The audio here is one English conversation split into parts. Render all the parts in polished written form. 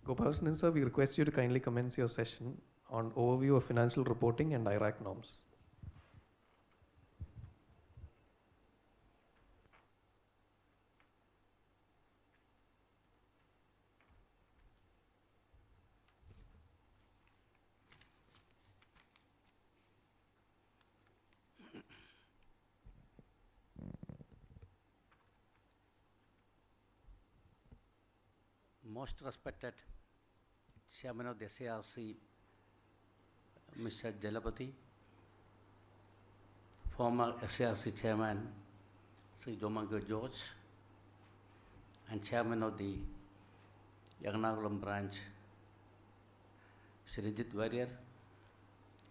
Gopalakrishnan sir, we request you to kindly commence your session on overview of financial reporting and IRAC norms. Most respected Chairman of the SARC, Mr. Jalapati, former SARC Chairman, Sri Jomango George, and Chairman of the Ernakulam branch, Sri Ranjit Warrior,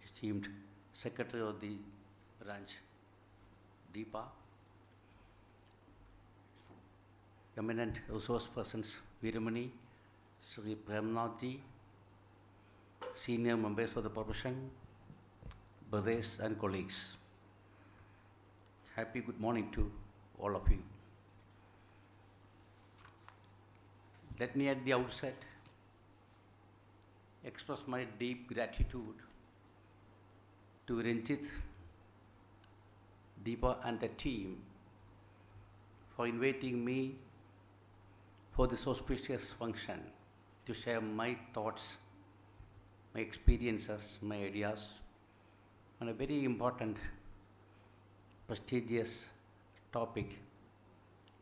esteemed Secretary of the branch, Deepa, eminent resource persons, Veeramani, Sri Premnathji, senior members of the profession, brothers and colleagues. Happy good morning to all of you. Let me at the outset express my deep gratitude to Ranjit, Deepa and the team for inviting me for this auspicious function to share my thoughts, my experiences, my ideas on a very important, prestigious topic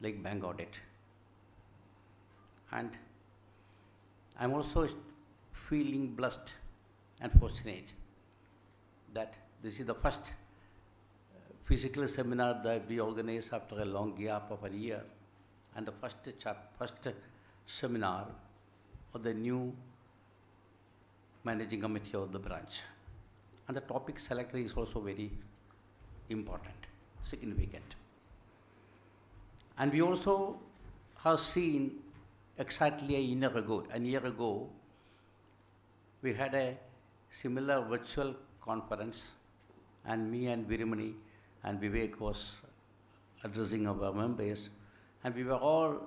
like bank audit. And I'm also feeling blessed and fortunate that this is the first physical seminar that we organize after a long gap of a year, and the first seminar of the new managing committee of the branch. And the topic selected is also very important, significant. And we also have seen exactly a year ago, we had a similar virtual conference, and me and Veeramani and Vivek was addressing our members, and we were all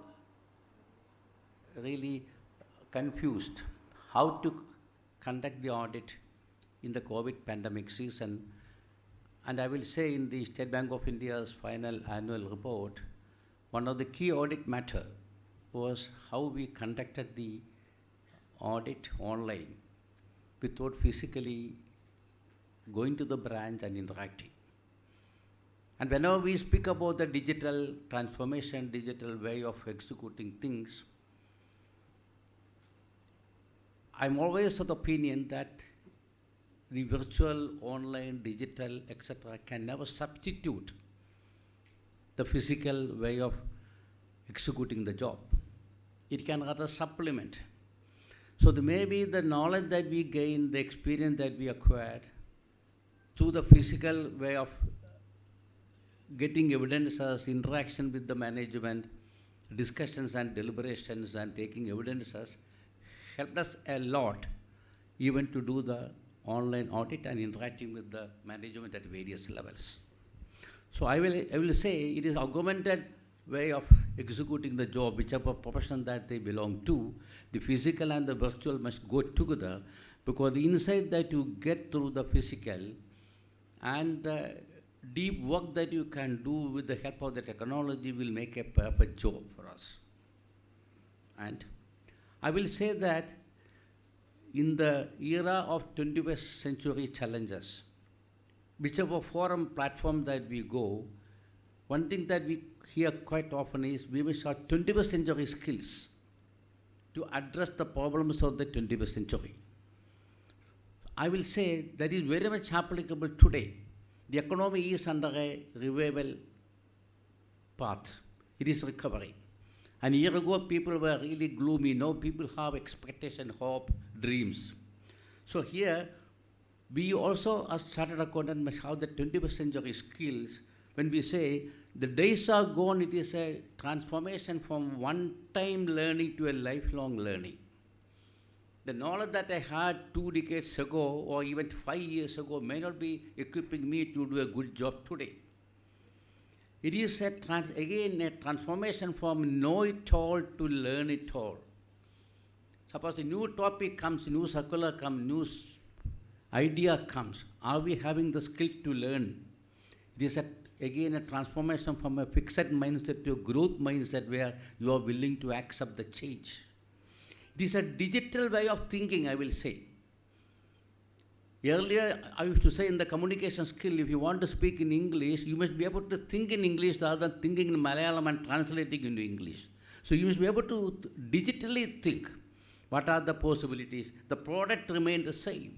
really confused how to conduct the audit in the COVID pandemic season. And I will say in the State Bank of India's final annual report, one of the key audit matter was how we conducted the audit online without physically going to the branch and interacting. And whenever we speak about the digital transformation, digital way of executing things, I'm always of the opinion that the virtual, online, digital, etc. can never substitute the physical way of executing the job. It can rather supplement. So maybe the knowledge that we gain, the experience that we acquired through the physical way of getting evidences, interaction with the management, discussions and deliberations and taking evidences helped us a lot even to do the online audit and interacting with the management at various levels. So I will say it is augmented way of executing the job, whichever profession that they belong to. The physical and the virtual must go together, because the insight that you get through the physical and the deep work that you can do with the help of the technology will make a perfect job for us. And I will say that in the era of 21st century challenges, whichever forum platform that we go, one thing that we hear quite often is we must have 21st century skills to address the problems of the 21st century. I will say that is very much applicable today. The economy is under a revival path. It is recovering. And a year ago, people were really gloomy. Now people have expectation, hope, dreams. So here, we also, as chartered accountants, must have the 21st century skills. When we say the days are gone, it is a transformation from one-time learning to a lifelong learning. The knowledge that I had 2 decades ago or even 5 years ago may not be equipping me to do a good job today. It is again a transformation from know it all to learn it all. Suppose a new topic comes, new circular comes, idea comes. Are we having the skill to learn? It is again a transformation from a fixed mindset to a growth mindset where you are willing to accept the change. It is a digital way of thinking, I will say. Earlier, I used to say in the communication skill, if you want to speak in English, you must be able to think in English rather than thinking in Malayalam and translating into English. So you must be able to digitally think. What are the possibilities? The product remains the same.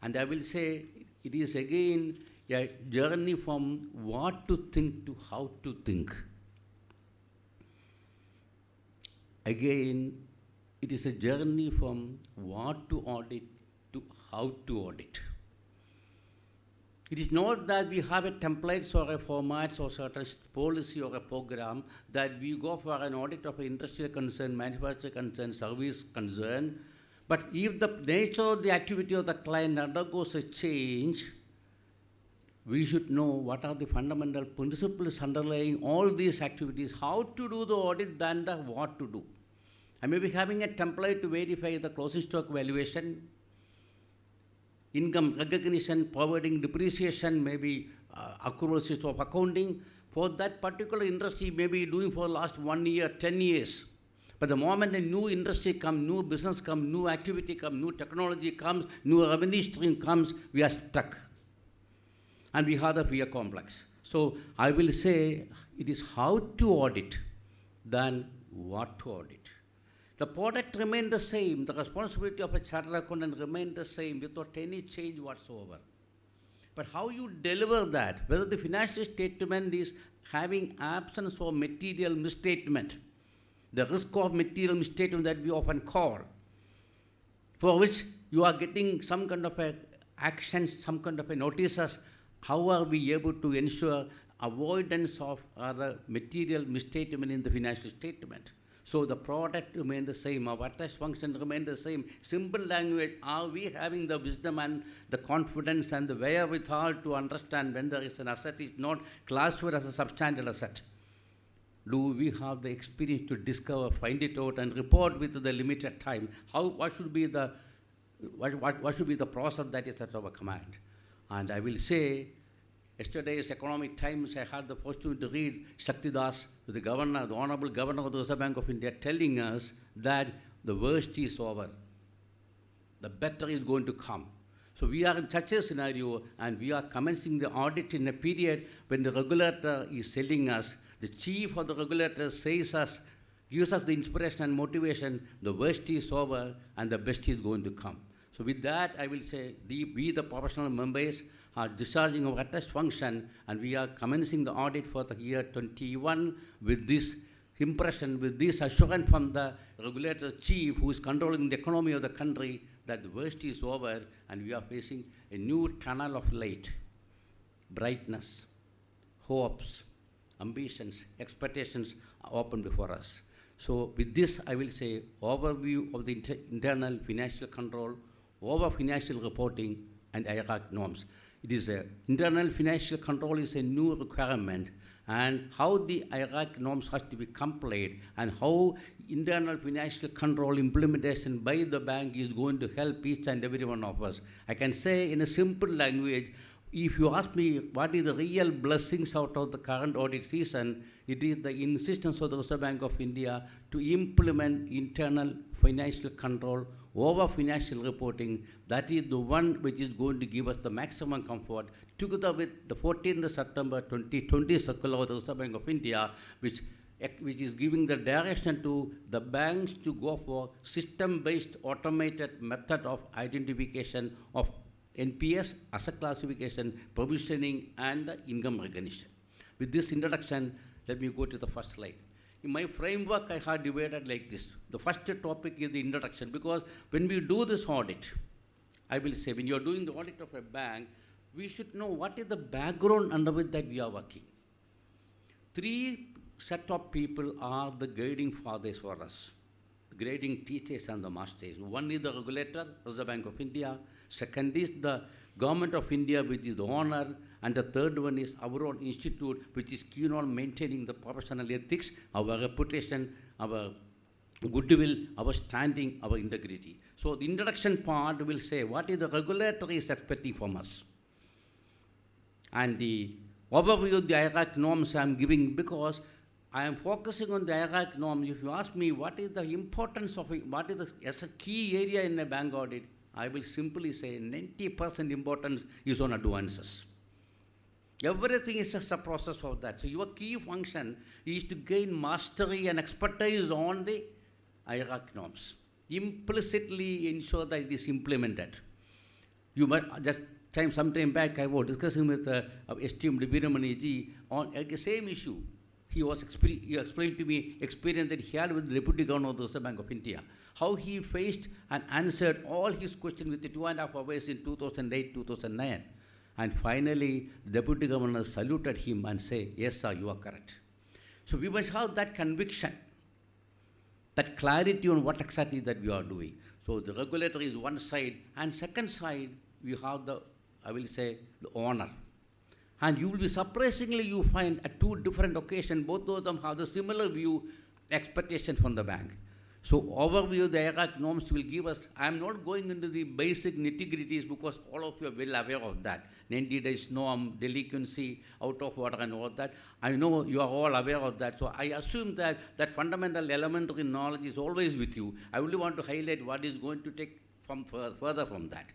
And I will say, it is again a journey from what to think to how to think. Again, it is a journey from what to audit to how to audit. It is not that we have a templates or a formats or certain policy or a program that we go for an audit of an industrial concern, manufacturing concern, service concern. But if the nature of the activity of the client undergoes a change, we should know what are the fundamental principles underlying all these activities, how to do the audit than the what to do. I may be having a template to verify the closing stock valuation, income recognition, providing depreciation, maybe accuracies of accounting. For that particular industry, maybe doing for the last 1 year, 10 years. But the moment a new industry comes, new business comes, new activity comes, new technology comes, new revenue stream comes, we are stuck. And we have the fear complex. So I will say it is how to audit than what to audit. The product remains the same. The responsibility of a chartered accountant remains the same without any change whatsoever. But how you deliver that, whether the financial statement is having absence or material misstatement, the risk of material misstatement that we often call, for which you are getting some kind of a action, some kind of a notices, how are we able to ensure avoidance of other material misstatement in the financial statement? So the product remains the same, our attached function remains the same. Simple language, are we having the wisdom and the confidence and the wherewithal to understand when there is an asset is not classified as a substandard asset? Do we have the experience to discover, find it out, and report with the limited time? What should be the process that is at our command? And I will say, yesterday's Economic Times, I had the fortune to read Shakti Das, the governor, the Honorable Governor of the Reserve Bank of India, telling us that the worst is over. The better is going to come. So we are in such a scenario, and we are commencing the audit in a period when the regulator is telling us, the chief of the regulator gives us the inspiration and motivation, the worst is over and the best is going to come. So with that, I will say, we the professional members are discharging our attached function, and we are commencing the audit for the year 21 with this impression, with this assurance from the regulator chief who is controlling the economy of the country that the worst is over and we are facing a new tunnel of light, brightness, hopes, ambitions, expectations are open before us. So with this, I will say overview of the internal financial control, over financial reporting, and IRAC norms. It is internal financial control is a new requirement, and how the IRAC norms has to be complied, and how internal financial control implementation by the bank is going to help each and every one of us. I can say in a simple language, if you ask me what is the real blessings out of the current audit season, it is the insistence of the Reserve Bank of India to implement internal financial control over financial reporting. That is the one which is going to give us the maximum comfort, together with the 14th September 2020 circular of the Reserve Bank of India, which is giving the direction to the banks to go for system-based automated method of identification of NPS, asset classification, provisioning, and the income recognition. With this introduction, let me go to the first slide. In my framework, I have divided like this. The first topic is the introduction, because when we do this audit, I will say, when you are doing the audit of a bank, we should know what is the background under which that we are working. Three set of people are the guiding fathers for us, the guiding teachers and the masters. One is the regulator, Reserve Bank of India. Second is the Government of India, which is the owner. And the third one is our own institute, which is keen on maintaining the professional ethics, our reputation, our goodwill, our standing, our integrity. So the introduction part will say what is the regulator is expecting from us. And the overview of the IRAC norms I am giving because I am focusing on the IRAC norm. If you ask me what is the importance of it, what is as a key area in a bank audit, I will simply say 90% importance is on advances. Everything is just a process of that. So your key function is to gain mastery and expertise on the IRAC norms. Implicitly ensure that it is implemented. You might just some time back I was discussing with esteemed Veeramani ji on the same issue. He explained to me experience that he had with the Deputy Governor of the Reserve Bank of India. How he faced and answered all his questions within 2.5 hours in 2008, 2009. And finally, the Deputy Governor saluted him and said, yes, sir, you are correct. So we must have that conviction, that clarity on what exactly that we are doing. So the regulator is one side, and second side, we have the, I will say, the owner. And you will be surprisingly, you find at two different occasions, both of them have the similar view, expectation from the bank. So overview, the IRAC norms will give us, I am not going into the basic nitty-gritties because all of you are well aware of that. 90 days norm, delinquency, out of order and all that. I know you are all aware of that. So I assume that that fundamental elementary knowledge is always with you. I only want to highlight what is going to take from further from that.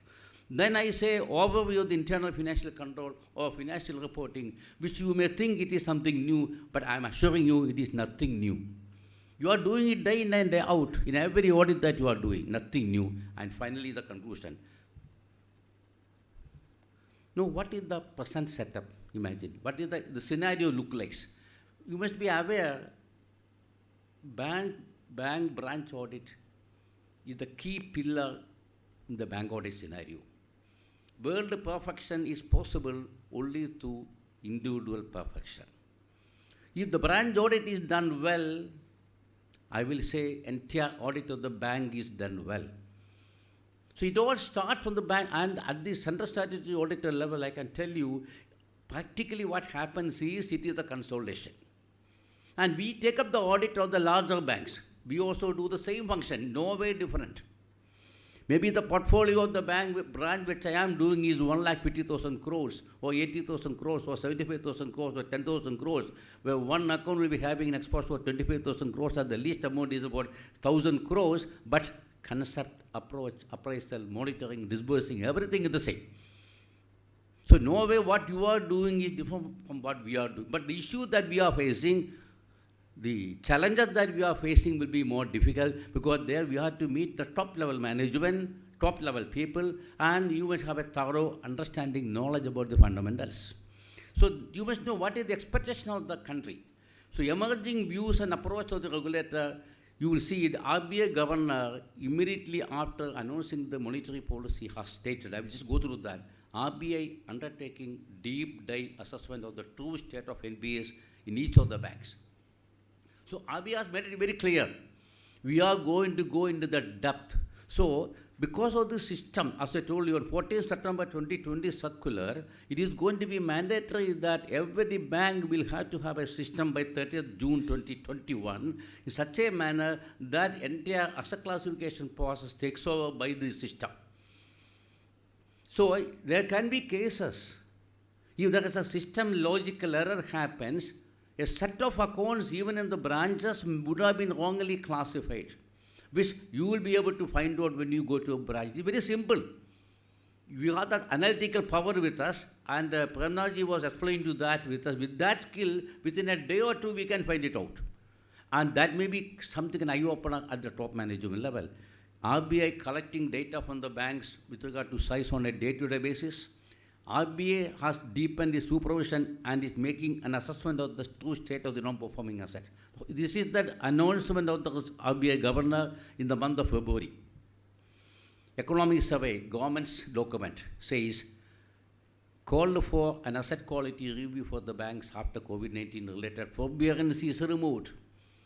Then I say overview of the internal financial control or financial reporting, which you may think it is something new, but I am assuring you it is nothing new. You are doing it day in and day out in every audit that you are doing, nothing new. And finally, the conclusion. Now, what is the present setup? Imagine. What is the scenario look like? You must be aware, bank branch audit is the key pillar in the bank audit scenario. World perfection is possible only through individual perfection. If the branch audit is done well, I will say entire audit of the bank is done well. So it all starts from the bank, and at the central statutory auditor level, I can tell you, practically what happens is it is the consolidation. And we take up the audit of the larger banks. We also do the same function, no way different. Maybe the portfolio of the branch which I am doing is 1,50,000 crores or 80,000 crores or 75,000 crores or 10,000 crores, where one account will be having an exposure of 25,000 crores, and the least amount is about 1,000 crores, but concept, approach, appraisal, monitoring, disbursing, everything is the same. So no way what you are doing is different from what we are doing. But the issue that we are facing, the challenges that we are facing will be more difficult because there we have to meet the top level management, top level people, and you must have a thorough understanding, knowledge about the fundamentals. So you must know what is the expectation of the country. So emerging views and approach of the regulator, you will see the RBI governor immediately after announcing the monetary policy has stated, I will just go through that, RBI undertaking deep dive assessment of the true state of NPAs in each of the banks. So RBI has made it very clear. We are going to go into the depth. So because of the system, as I told you, on 14th September 2020 circular, it is going to be mandatory that every bank will have to have a system by 30th June 2021 in such a manner that entire asset classification process takes over by the system. So there can be cases. If there is a system logical error happens, a set of accounts, even in the branches, would have been wrongly classified, which you will be able to find out when you go to a branch. It's very simple. We have that analytical power with us, and Pranaji was explaining to that with us. With that skill, within a day or two, we can find it out. And that may be something an eye-opener at the top management level. RBI collecting data from the banks with regard to size on a day-to-day basis. RBI has deepened its supervision and is making an assessment of the true state of the non-performing assets. This is the announcement of the RBI governor in the month of February. Economic survey, government's document, says called for an asset quality review for the banks after COVID-19 related forbearance is removed.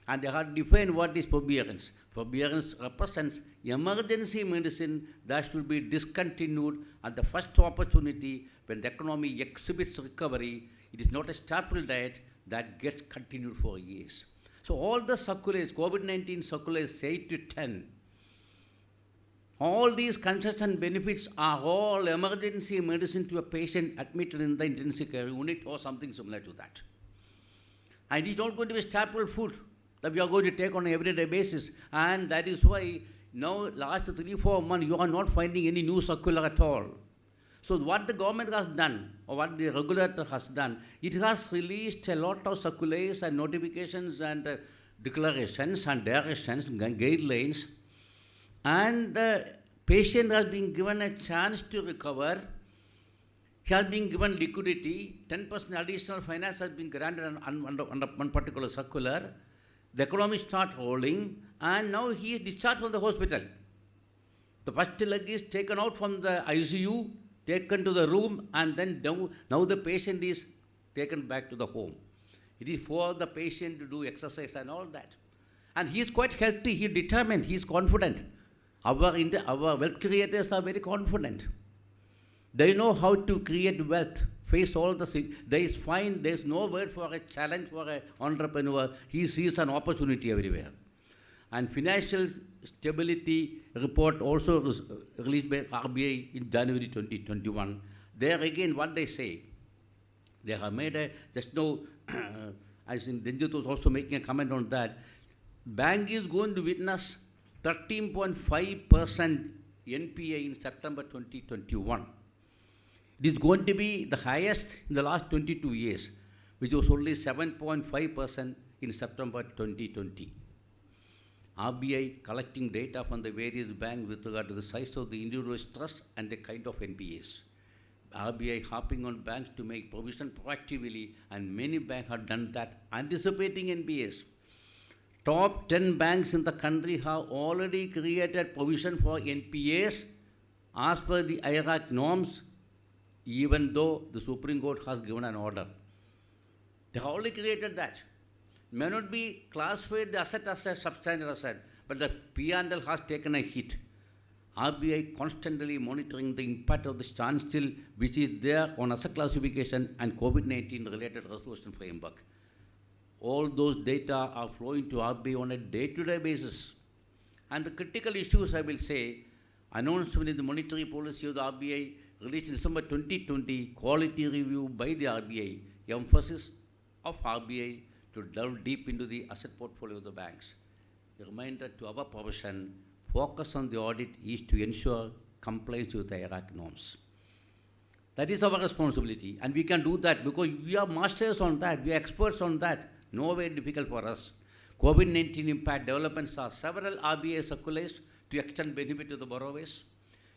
And they have defined what is forbearance. Forbearance represents emergency medicine that should be discontinued at the first opportunity when the economy exhibits recovery. It is not a staple diet that gets continued for years. So all the circulars, COVID-19 circulars 8 to 10, all these concession benefits are all emergency medicine to a patient admitted in the intensive care unit or something similar to that. And it's not going to be staple food that we are going to take on an everyday basis. And that is why now, last 3-4 months, you are not finding any new circular at all. So what the government has done, or what the regulator has done, it has released a lot of circulars and notifications and declarations and directions and guidelines. And the patient has been given a chance to recover. He has been given liquidity. 10% additional finance has been granted under one particular circular. The economy starts rolling, and now he is discharged from the hospital. The first leg is taken out from the ICU, taken to the room, and then now the patient is taken back to the home. It is for the patient to do exercise and all that. And he is quite healthy, he is determined, he is confident. Our wealth creators are very confident. They know how to create wealth, face all the things. There is no word for a challenge for an entrepreneur. He sees an opportunity everywhere. And financial stability report also released by RBI in January 2021. There again, what they say, they have made just now, I think Denjit was also making a comment on that. Bank is going to witness 13.5% NPA in September 2021. It is going to be the highest in the last 22 years, which was only 7.5% in September 2020. RBI collecting data from the various banks with regard to the size of the individual trust and the kind of NPAs. RBI harping on banks to make provision proactively, and many banks have done that, anticipating NPAs. Top 10 banks in the country have already created provision for NPAs as per the IRAC norms, even though the Supreme Court has given an order. They have already created that. May not be classified the asset as a substandard asset, but the P&L has taken a hit. RBI constantly monitoring the impact of the standstill which is there on asset classification and COVID-19 related resolution framework. All those data are flowing to RBI on a day-to-day basis. And the critical issues, I will say, announcement in the monetary policy of the RBI released in December 2020, quality review by the RBI, emphasis of RBI to delve deep into the asset portfolio of the banks. A reminder to our profession, focus on the audit is to ensure compliance with the IRAC norms. That is our responsibility, and we can do that because we are masters on that, we are experts on that. No way difficult for us. COVID-19 impact developments are several RBI circulars to extend benefit to the borrowers.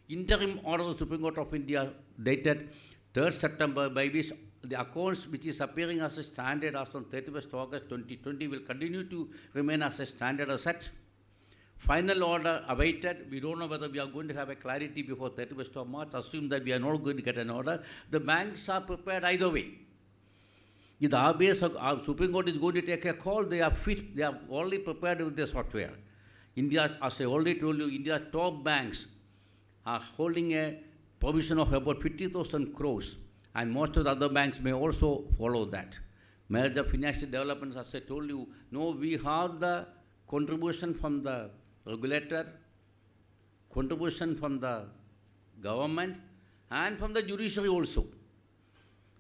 Interim order of the Supreme Court of India dated 3rd September by which the accounts which is appearing as a standard as on 31st August 2020 will continue to remain as a standard asset. Final order awaited. We don't know whether we are going to have a clarity before 31st of March. Assume that we are not going to get an order. The banks are prepared either way. If the RBI Supreme Court is going to take a call, they are fit. They are already prepared with their software. India, as I already told you, India's top banks are holding a provision of about 50,000 crores, and most of the other banks may also follow that. Major financial developments, as I told you, no, we have the contribution from the regulator, contribution from the government, and from the judiciary also.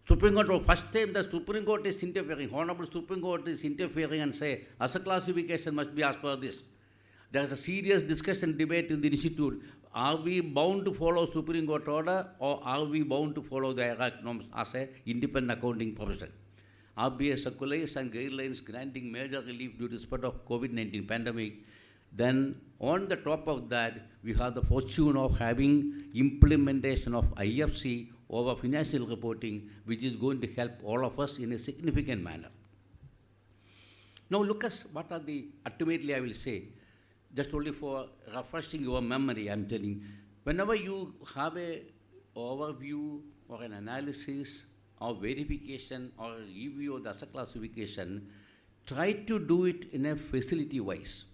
Supreme Court, first time the Supreme Court is interfering, Honorable Supreme Court is interfering and say, asset classification must be as per this. There is a serious discussion, debate in the institute. Are we bound to follow Supreme Court order, or are we bound to follow the IRAC norms as an independent accounting profession? RBI circulars and guidelines granting major relief due to the spread of COVID-19 pandemic. Then on the top of that, we have the fortune of having implementation of IFC over financial reporting, which is going to help all of us in a significant manner. Now look at what are the, ultimately I will say, just only for refreshing your memory, I'm telling, whenever you have a overview or an analysis or verification or a review of the asset classification, try to do it in a facility-wise.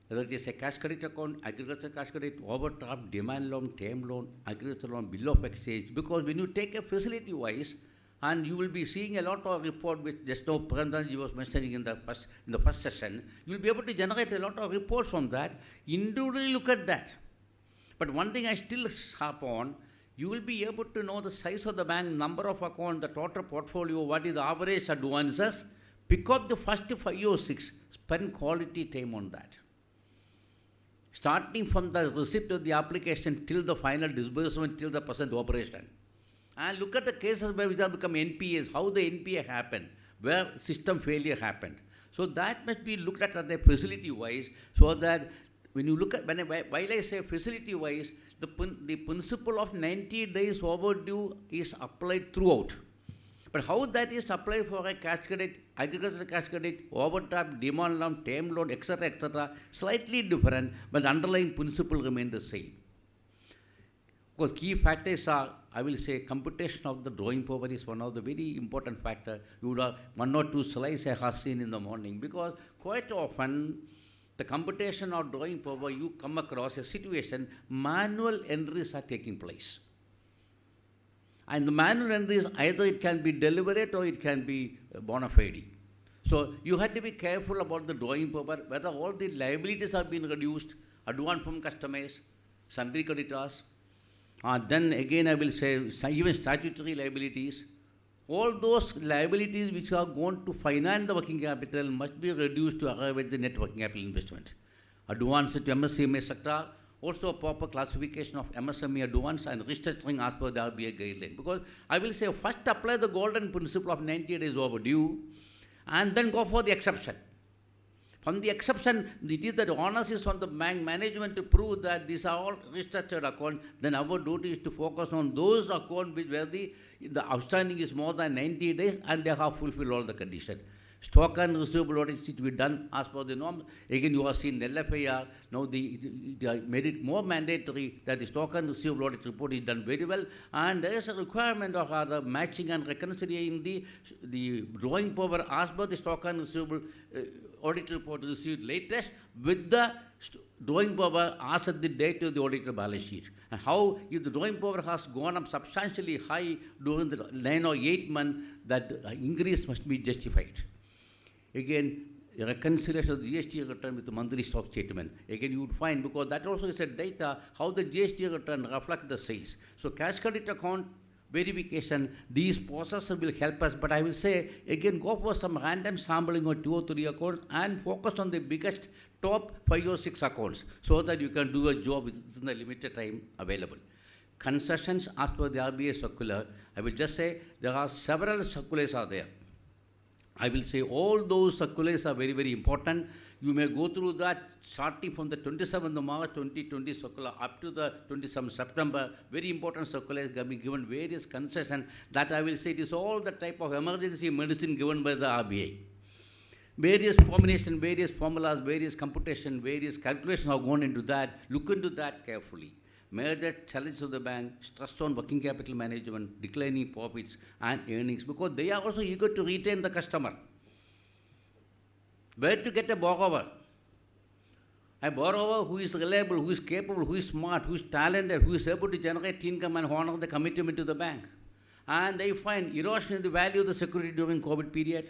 Whether it is a cash credit account, agriculture cash credit, overdraft, demand loan, term loan, agriculture loan, bill of exchange, because when you take a facility-wise, And you will be seeing a lot of report which just now Prandanji was mentioning in the first session. You will be able to generate a lot of reports from that. Individually look at that. But one thing I still harp on, you will be able to know the size of the bank, number of accounts, the total portfolio, what is the average advances. Pick up the first 5 or 6, spend quality time on that. Starting from the receipt of the application till the final disbursement, till the present operation. And look at the cases where which have become NPAs, how the NPA happened, where system failure happened. So that must be looked at the facility-wise, so that when you look at, while I say facility-wise, the principle of 90 days overdue is applied throughout. But how that is applied for a cash credit, agricultural cash credit, overdraft, demand loan, term loan, etc., slightly different, but the underlying principle remains the same. Because key factors are, I will say, computation of the drawing power is one of the very important factors. You would have 1 or 2 slides I have seen in the morning, because quite often the computation of drawing power, you come across a situation, manual entries are taking place. And the manual entries, either it can be deliberate or it can be bona fide. So you have to be careful about the drawing power, whether all the liabilities have been reduced, advance from customers, sundry creditors. Then again I will say, even statutory liabilities. All those liabilities which are going to finance the working capital must be reduced to arrive at the net working capital investment. Advance to MSME sector, also proper classification of MSME advance and restructuring as per the RBI guideline. Because I will say, first apply the golden principle of 90 days overdue, and then go for the exception. From the exception, it is that the onus is on the bank management to prove that these are all restructured accounts. Then our duty is to focus on those accounts where the outstanding is more than 90 days and they have fulfilled all the conditions. Stock and receivable audit is to be done as per the norm. Again, you have seen LFIR. Now they made it more mandatory that the stock and receivable audit report is done very well. And there is a requirement of other matching and reconciliating the drawing power as per the stock and receivable audit report received latest with the drawing power as at the date of the audited balance sheet. And how, if the drawing power has gone up substantially high during the 9 or 8 months, that increase must be justified. Again, reconciliation of the GST return with the monthly stock statement. Again, you would find, because that also is a data, how the GST return reflects the sales. So cash credit account verification, these processes will help us. But I will say, again, go for some random sampling of 2 or 3 accounts and focus on the biggest top 5 or 6 accounts, so that you can do a job within the limited time available. Concessions as per the RBI circular, I will just say there are several circulars are there. I will say all those circulars are very, very important. You may go through that starting from the 27th of March 2020 circular up to the 27th September. Very important circulars have been given various concessions that I will say it is all the type of emergency medicine given by the RBI. Various combination, various formulas, various computation, various calculations have gone into that. Look into that carefully. Major challenge of the bank, stress on working capital management, declining profits and earnings, because they are also eager to retain the customer. Where to get a borrower? A borrower who is reliable, who is capable, who is smart, who is talented, who is able to generate income and honor the commitment to the bank. And they find erosion in the value of the security during COVID period.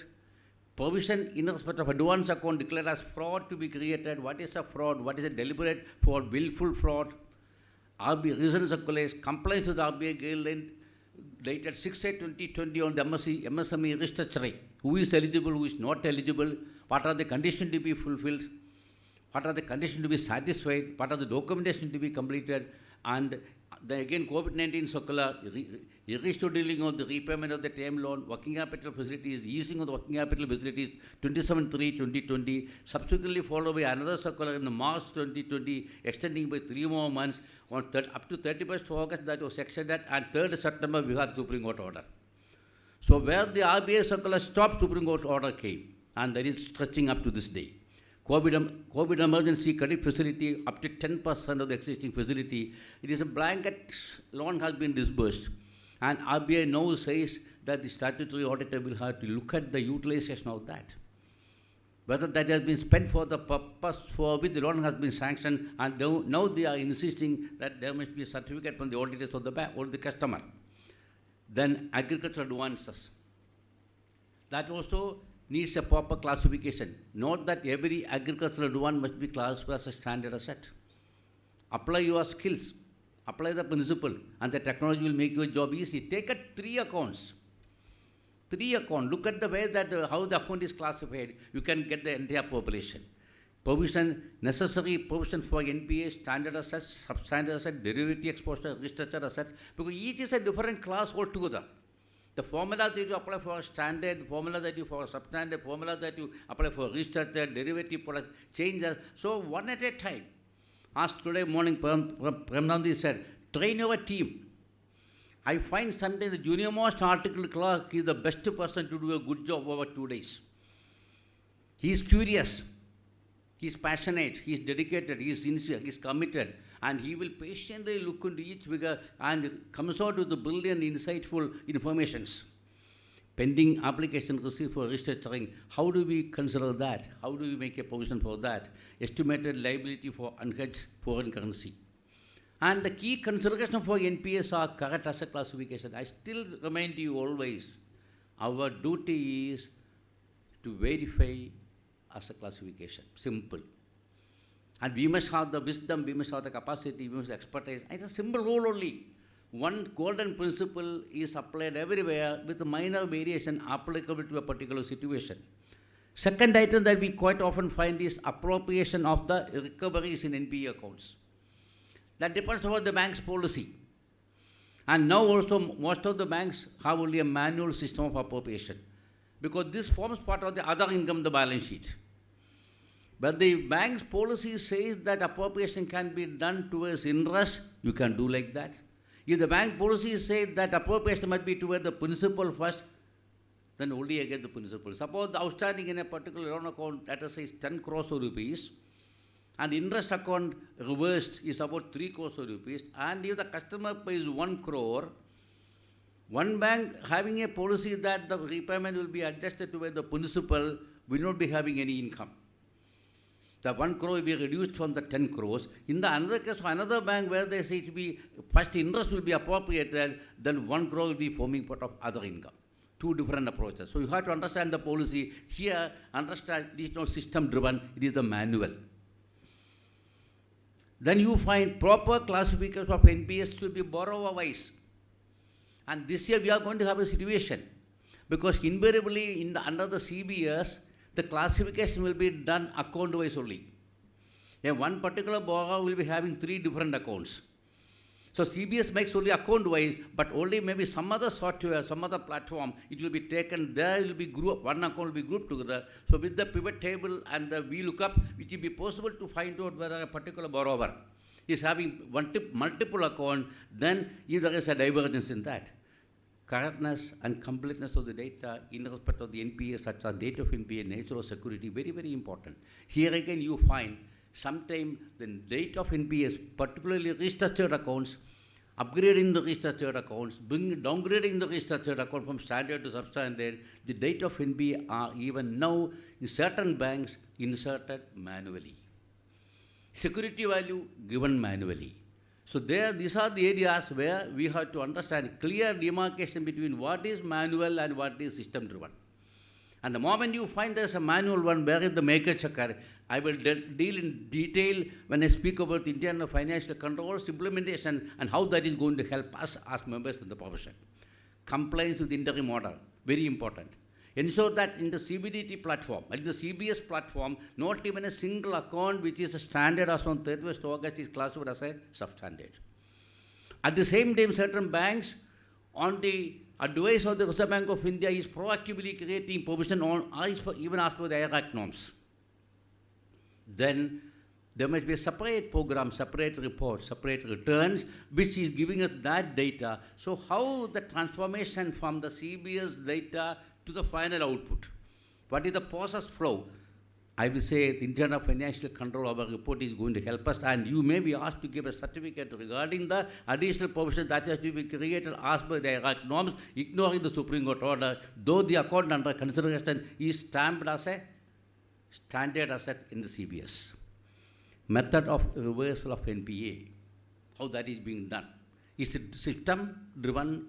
Provision in respect of advance account declared as fraud to be created. What is a fraud? What is a deliberate fraud, willful fraud? RBI reason circulars, compliance with RBI guideline dated 6/8/2020 on the MSME restructuring. Who is eligible, who is not eligible, what are the conditions to be fulfilled, what are the conditions to be satisfied, what are the documentation to be completed, and again COVID-19 circular, restored dealing on the repayment of the term loan, working capital facilities, easing of the working capital facilities, 27/3/2020, subsequently followed by another circular in the March 2020, extending by 3 more months on up to 31st August that was extended, and 3rd September we had Supreme Court order. So where the RBI circular stopped, Supreme Court order came, and that is stretching up to this day. COVID emergency credit facility up to 10% of the existing facility. It is a blanket loan has been disbursed, and RBI now says that the statutory auditor will have to look at the utilization of that, whether that has been spent for the purpose for which the loan has been sanctioned, and now they are insisting that there must be a certificate from the auditors of the bank or the customer. Then agricultural advances. That also needs a proper classification. Not that every agricultural advance must be classified as a standard asset. Apply your skills, apply the principle, and the technology will make your job easy. Take at 3 accounts. 3 accounts. Look at the way that how the account is classified. You can get the entire population. Necessary provision for NPA, standard assets, substandard assets, derivative exposure, restructured assets, because each is a different class altogether. The formula that you apply for a standard, the formula that you for a substandard, formula that you apply for restructured, derivative product changes. So one at a time. As today morning, Prem Nandi said, train your team. I find sometimes the junior most article clerk is the best person to do a good job over 2 days. He is curious. He is passionate, he is dedicated, he is sincere, he is committed, and he will patiently look into each figure and comes out with the brilliant, insightful informations. Pending application received for restructuring, how do we consider that? How do we make a provision for that? Estimated liability for unhedged foreign currency. And the key consideration for NPS are correct asset classification. I still remind you always, our duty is to verify asset classification. Simple. And we must have the wisdom, we must have the capacity, we must have expertise. It's a simple rule only. One golden principle is applied everywhere with a minor variation applicable to a particular situation. Second item that we quite often find is appropriation of the recoveries in NPA accounts. That depends on the bank's policy. And now also most of the banks have only a manual system of appropriation, because this forms part of the other income in the balance sheet. But the bank's policy says that appropriation can be done towards interest, you can do like that. If the bank policy says that appropriation must be towards the principal first, then only against the principal. Suppose the outstanding in a particular loan account, let us say, is 10 crores of rupees, and interest account reversed is about 3 crores of rupees, and if the customer pays 1 crore, one bank having a policy that the repayment will be adjusted to the principal will not be having any income. The 1 crore will be reduced from the 10 crores. In the another case, another bank where they say it will be, first interest will be appropriated, then 1 crore will be forming part of other income. Two different approaches. So you have to understand the policy. Here, understand it is not system driven, it is the manual. Then you find proper classification of NPS to be borrower wise. And this year we are going to have a situation, because invariably under the CBS, the classification will be done account wise only. One particular borrower will be having 3 different accounts. So CBS makes only account wise, but only maybe some other software, some other platform, it will be taken, there will be group, one account will be grouped together. So with the pivot table and the VLOOKUP, it will be possible to find out whether a particular borrower is having multiple account, then if there is a divergence in that. Correctness and completeness of the data in respect of the NPA, such as date of NPA, nature of security, very, very important. Here again you find sometimes the date of NPAs, particularly restructured accounts, upgrading the restructured accounts, downgrading the restructured account from standard to substandard, the date of NPA are even now in certain banks inserted manually. Security value given manually. So these are the areas where we have to understand clear demarcation between what is manual and what is system driven. And the moment you find there's a manual one, where is the maker checker, I will deal in detail when I speak about the internal financial controls implementation and how that is going to help us as members of the profession. Compliance with interim order, very important. Ensure that in the CBDT platform, in the CBS platform, not even a single account which is a standard as on 31st August is classified as a substandard. At the same time, certain banks, on the advice of the Reserve Bank of India, is proactively creating provision on even as per the IRAC norms. Then there must be a separate program, separate report, separate returns, which is giving us that data. So how the transformation from the CBS data to the final output? What is the process flow? I will say the internal financial control of our report is going to help us, and you may be asked to give a certificate regarding the additional provision that has to be created as per the IRAC norms, ignoring the Supreme Court order, though the account under consideration is stamped as a standard asset in the CBS. Method of reversal of NPA, how that is being done. Is it system driven?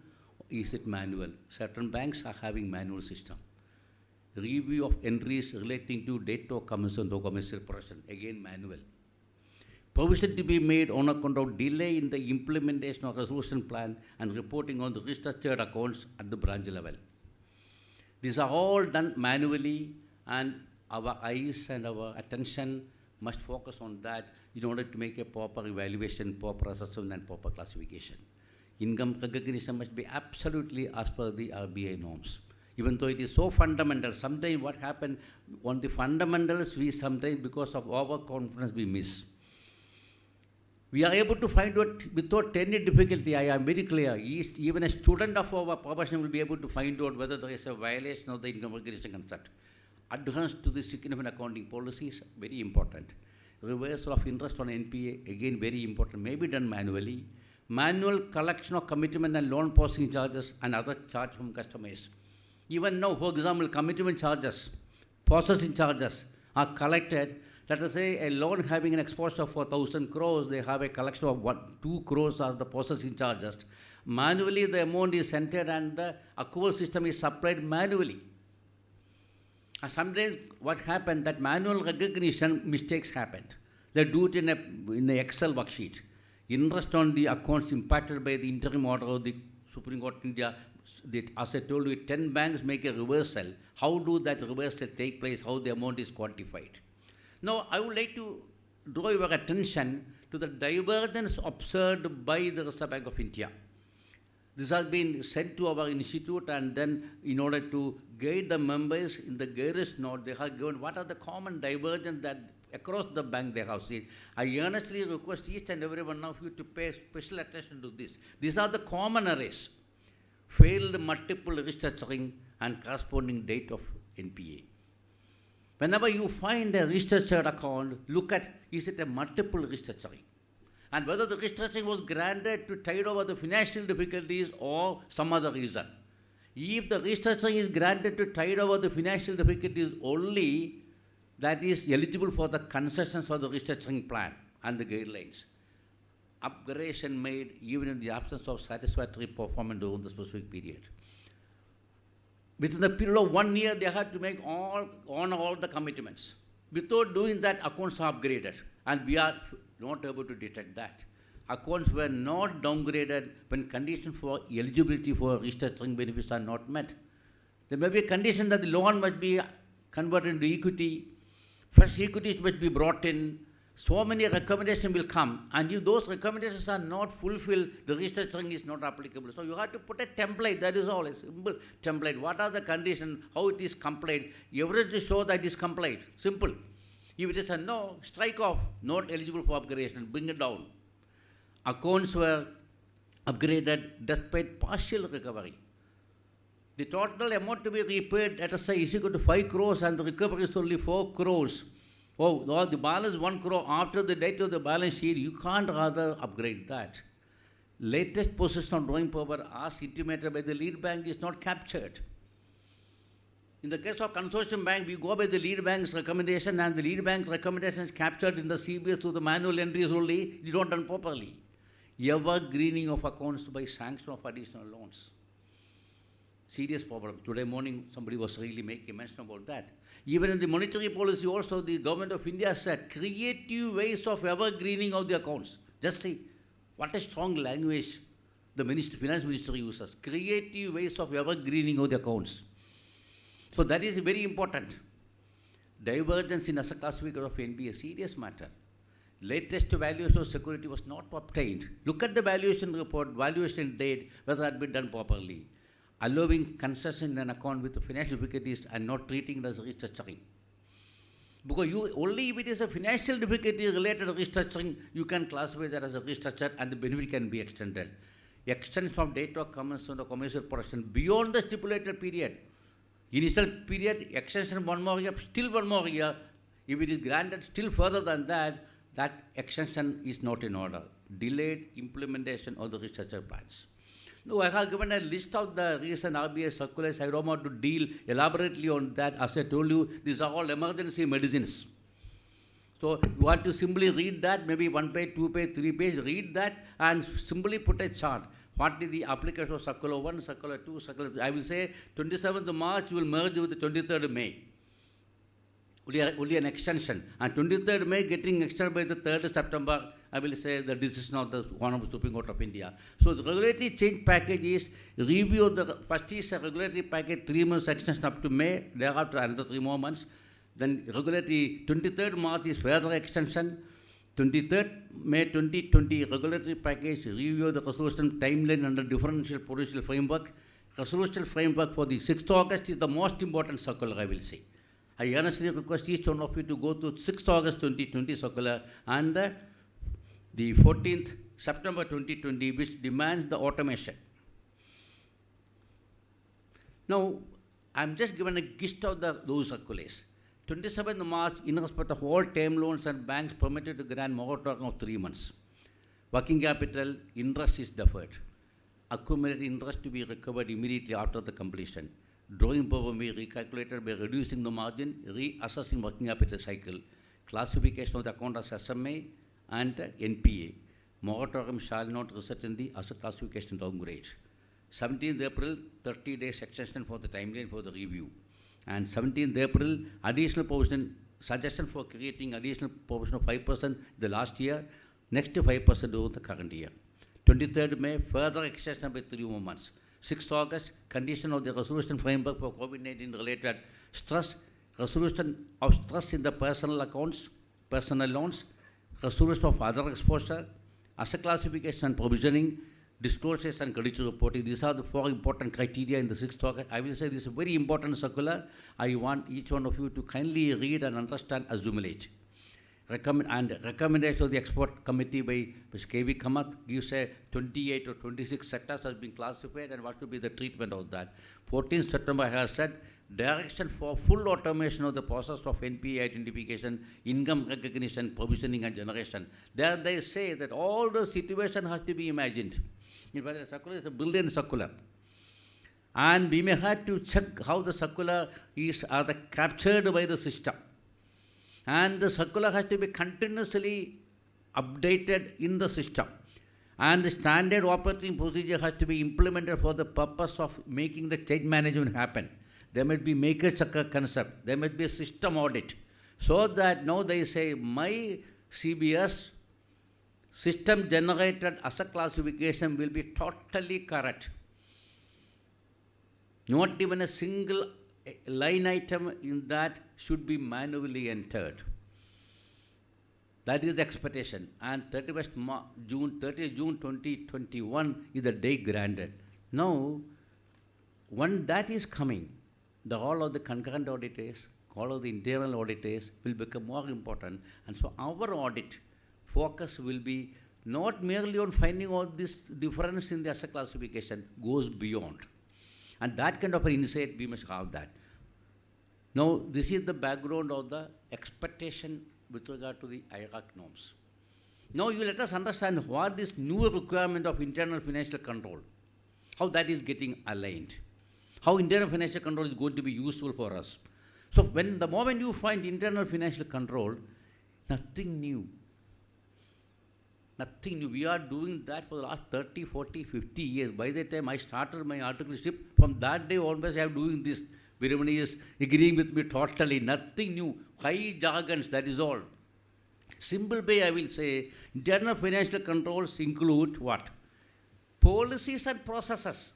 is it manual? Certain banks are having manual system. Review of entries relating to data commission or commercial production, again manual. Provision to be made on account of delay in the implementation of resolution plan and reporting on the restructured accounts at the branch level. These are all done manually, and our eyes and our attention must focus on that in order to make a proper evaluation, proper assessment, and proper classification. Income recognition must be absolutely as per the RBI norms. Even though it is so fundamental, sometimes what happens on the fundamentals, we sometimes, because of overconfidence, we miss. We are able to find out without any difficulty. I am very clear. Even a student of our profession will be able to find out whether there is a violation of the income recognition concept. Adherence to the significant accounting policy is very important. Reversal of interest on NPA, again very important, may be done manually. Manual collection of commitment and loan processing charges and other charges from customers. Even now, for example, commitment charges, processing charges are collected. Let us say a loan having an exposure of 1,000 crores, they have a collection of 2 crores as the processing charges. Manually, the amount is entered and the accrual system is supplied manually. And sometimes what happened, that manual recognition mistakes happened. They do it in an Excel worksheet. Interest on the accounts impacted by the interim order of the Supreme Court of India. As I told you, 10 banks make a reversal. How do that reversal take place? How the amount is quantified? Now, I would like to draw your attention to the divergence observed by the Reserve Bank of India. This has been sent to our institute, and then in order to guide the members in the guidance note, they have given what are the common divergence that across the bank they have seen. I earnestly request each and every one of you to pay special attention to this. These are the common errors: failed multiple restructuring and corresponding date of NPA. Whenever you find a restructured account, look at, is it a multiple restructuring? And whether the restructuring was granted to tide over the financial difficulties or some other reason. If the restructuring is granted to tide over the financial difficulties only, that is eligible for the concessions for the restructuring plan and the guidelines. Upgradation made even in the absence of satisfactory performance during the specific period. Within the period of 1 year, they had to make all the commitments. Without doing that, accounts are upgraded, and we are not able to detect that. Accounts were not downgraded when conditions for eligibility for restructuring benefits are not met. There may be a condition that the loan must be converted into equity, fresh equities must be brought in, so many recommendations will come, and if those recommendations are not fulfilled, the restructuring is not applicable. So you have to put a template, that is all, a simple template. What are the conditions, how it is complied, everything to show that it is complied, simple. If it is a no, strike off, not eligible for upgradation, bring it down. Accounts were upgraded despite partial recovery. The total amount to be repaid, let us say, is equal to 5 crores and the recovery is only 4 crores. Oh, the balance 1 crore after the date of the balance sheet, you can't rather upgrade that. Latest position on drawing power as intimated by the lead bank is not captured. In the case of consortium bank, we go by the lead bank's recommendation, and the lead bank's recommendation is captured in the CBS through the manual entries only. They don't done properly. Evergreening of accounts by sanction of additional loans. Serious problem. Today morning, somebody was really making mention about that. Even in the monetary policy also, the government of India said creative ways of evergreening of the accounts. Just see what a strong language the finance ministry uses. Creative ways of evergreening of the accounts. So that is very important. Divergence in asset classification of NPA, a serious matter. Latest valuation of security was not obtained. Look at the valuation report, valuation date, whether it had been done properly. Allowing concession in an account with the financial difficulties and not treating it as restructuring. Because only if it is a financial difficulty related to restructuring, you can classify that as a restructure and the benefit can be extended. Extension of date of commencement of commercial production beyond the stipulated period. Initial period, extension 1 more year, still 1 more year. If it is granted still further than that, that extension is not in order. Delayed implementation of the restructure plans. No, I have given a list of the recent RBI circulars. I don't want to deal elaborately on that. As I told you, these are all emergency medicines. So you have to simply read that, maybe 1 page, 2 page, 3 page, read that and simply put a chart. What is the application of circular 1, circular 2, circular 3? I will say 27th March will merge with the 23rd May. Only an extension. And 23rd May getting extended by the 3rd September, I will say the decision of the Honorable Supreme Court of India. So the regulatory change package is review of the first is a regulatory package 3 months extension up to May, thereafter another 3 more months. Then regulatory 23rd March is further extension. 23rd May 2020 regulatory package review of the resolution timeline under differential prudential framework. Resolution framework for the 6th August is the most important circular, I will say. I earnestly request each one of you to go to 6th August 2020 circular and the 14th September 2020, which demands the automation. Now, I'm just given a gist of those circulars. 27th March, in respect of all term loans and banks permitted to grant moratorium of 3 months. Working capital, interest is deferred. Accumulated interest to be recovered immediately after the completion. Drawing power may be recalculated by reducing the margin, reassessing working capital cycle, classification of the account as SMA and NPA. Moratorium shall not result in the asset classification downgrade. 17th April, 30 days extension for the timeline for the review. And 17th April, additional provision, suggestion for creating additional provision of 5% the last year, next to 5% during the current year. 23rd May, further extension by 3 more months. 6th August, condition of the resolution framework for COVID-19 related stress, resolution of stress in the personal accounts, personal loans, resolution of other exposure, asset classification and provisioning, disclosures and credit reporting. These are the 4 important criteria in the 6th August. I will say this is a very important circular. I want each one of you to kindly read and understand, assimilate. Recommendation of the expert committee by Mr. K.V. Kamath gives a 28 or 26 sectors has been classified and what should be the treatment of that. 14th September has said direction for full automation of the process of NPA identification, income recognition, provisioning and generation. There they say that all the situation has to be imagined. In fact, the circular is a brilliant circular. And we may have to check how the circular is captured by the system. And the circular has to be continuously updated in the system. And the standard operating procedure has to be implemented for the purpose of making the change management happen. There might be maker-checker concept. There might be a system audit. So that now they say, my CBS system generated asset classification will be totally correct. Not even a single line item in that should be manually entered. That is the expectation. And 30th June 2021 is the day granted. Now, when that is coming, all of the concurrent auditors, all of the internal auditors will become more important. And so our audit focus will be not merely on finding out this difference in the asset classification, goes beyond. And that kind of an insight, we must have that. Now, this is the background of the expectation with regard to the IRAC norms. Now, you let us understand what this new requirement of internal financial control, how that is getting aligned, how internal financial control is going to be useful for us. So, when the moment you find internal financial control, nothing new. Nothing new. We are doing that for the last 30, 40, 50 years. By the time I started my articleship, from that day onwards, I am doing this. Virumani is agreeing with me totally. Nothing new. High jargons, that is all. Simple way, I will say, internal financial controls include what? Policies and processes.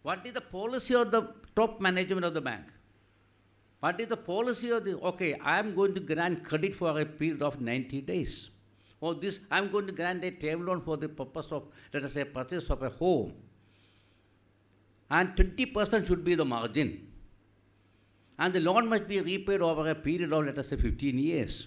What is the policy of the top management of the bank? What is the policy of the, okay, I am going to grant credit for a period of 90 days. Or this, I am going to grant a term loan for the purpose of, let us say, purchase of a home. And 20% should be the margin. And the loan must be repaid over a period of, let us say, 15 years.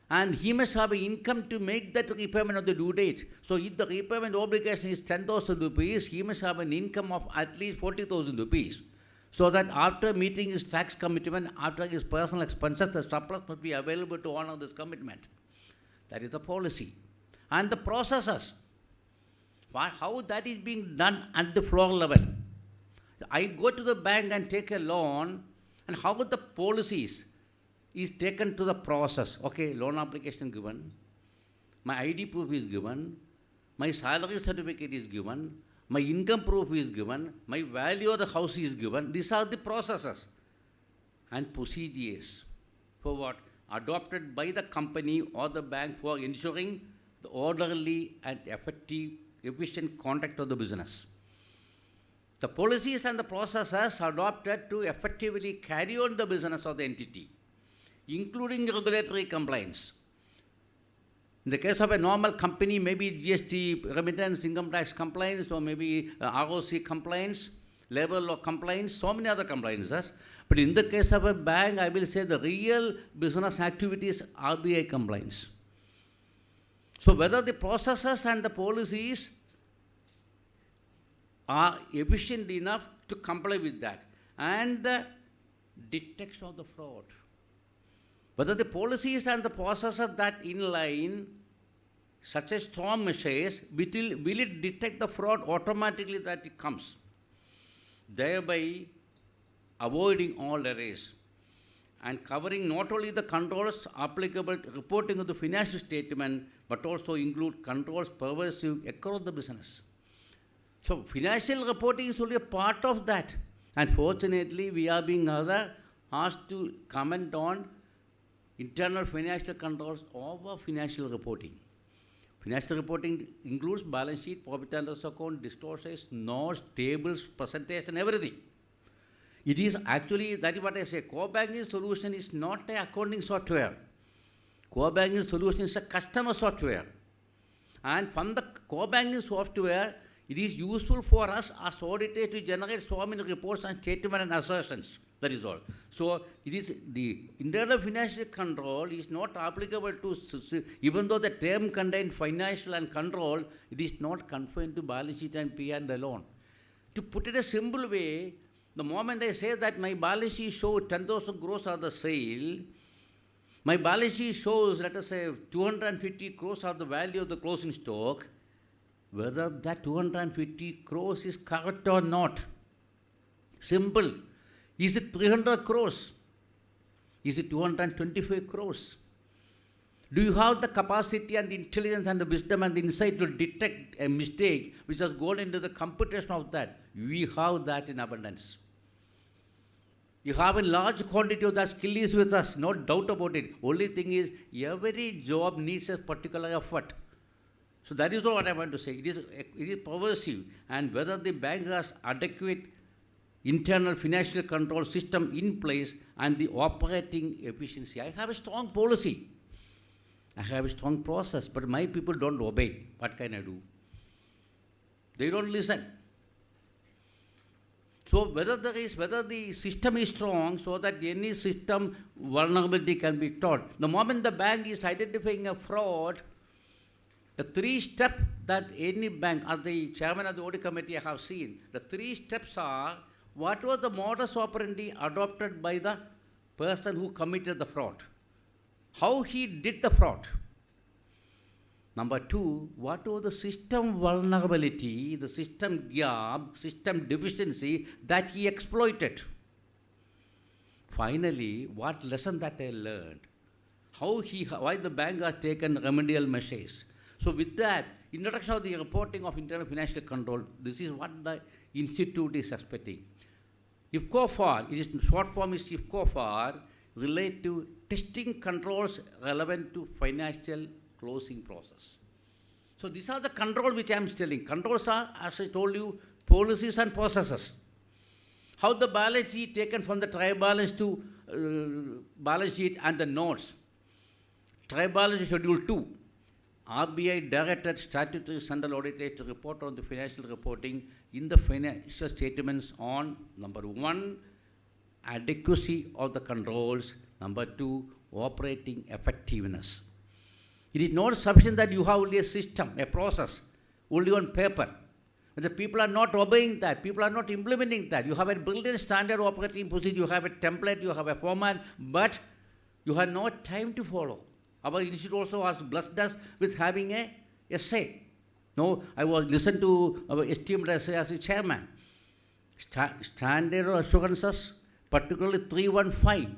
And he must have an income to make that repayment of the due date. So if the repayment obligation is 10,000 rupees, he must have an income of at least 40,000 rupees. So that after meeting his tax commitment, after his personal expenses, the surplus must be available to honor this commitment. That is the policy. And the processes. How that is being done at the floor level. I go to the bank and take a loan, and how the policies is taken to the process. Okay, loan application given, my ID proof is given, my salary certificate is given, my income proof is given, my value of the house is given. These are the processes and procedures for what? Adopted by the company or the bank for ensuring the orderly and effective, efficient conduct of the business. The policies and the processes adopted to effectively carry on the business of the entity, including regulatory compliance. In the case of a normal company, maybe GST, remittance, income tax compliance, or maybe ROC compliance, labor law compliance, so many other compliances. But in the case of a bank, I will say the real business activities RBI compliance. So whether the processes and the policies are efficient enough to comply with that, and the detection of the fraud. Whether the policies and the processes that inline such a strong measures, will it detect the fraud automatically that it comes, thereby avoiding all errors and covering not only the controls applicable to reporting of the financial statement, but also include controls pervasive across the business. So financial reporting is only a part of that. And fortunately, we are being asked to comment on internal financial controls over financial reporting. Financial reporting includes balance sheet, profit and loss account, disclosures, notes, tables, presentation, everything. It is actually, that is what I say, core banking solution is not an accounting software. Core banking solution is a customer software. And from the core banking software, it is useful for us as auditors to generate so many reports and statements and assertions. That is all. So it is the internal financial control is not applicable to, even though the term contains financial and control, it is not confined to balance sheet and P&L alone. To put it a simple way, the moment I say that my balance sheet shows 10,000 crores are the sale, my balance sheet shows, let us say, 250 crores are the value of the closing stock, whether that 250 crores is correct or not. Simple. Is it 300 crores? Is it 225 crores? Do you have the capacity and the intelligence and the wisdom and the insight to detect a mistake which has gone into the computation of that? We have that in abundance. You have a large quantity of that skill is with us, no doubt about it. Only thing is, every job needs a particular effort. So that is what I want to say. It is pervasive, and whether the bank has adequate internal financial control system in place and the operating efficiency. I have a strong policy. I have a strong process, but my people don't obey. What can I do? They don't listen. So whether the system is strong so that any system vulnerability can be taught. The moment the bank is identifying a fraud, the 3 steps that any bank, as the chairman of the audit committee I have seen, the 3 steps are, what was the modus operandi adopted by the person who committed the fraud? How he did the fraud? Number 2, what was the system vulnerability, the system gap, system deficiency that he exploited? Finally, what lesson that I learned? Why the bank has taken remedial measures? So with that, introduction of the reporting of internal financial control, this is what the institute is expecting. IFCOFAR, it is short form is IFCOFAR, relate to testing controls relevant to financial closing process. So these are the controls which I am telling. Controls are, as I told you, policies and processes. How the balance sheet taken from the trial balance to balance sheet and the notes. Trial balance schedule 2. RBI directed statutory central auditors to report on the financial reporting in the financial statements on, number 1, adequacy of the controls, number 2, operating effectiveness. It is not sufficient that you have only a system, a process, only on paper. But the people are not obeying that, people are not implementing that. You have a built-in standard operating procedure, you have a template, you have a format, but you have no time to follow. Our institute also has blessed us with having a essay. No, I was listened to our esteemed essay as a chairman. Standard assurances, particularly 315.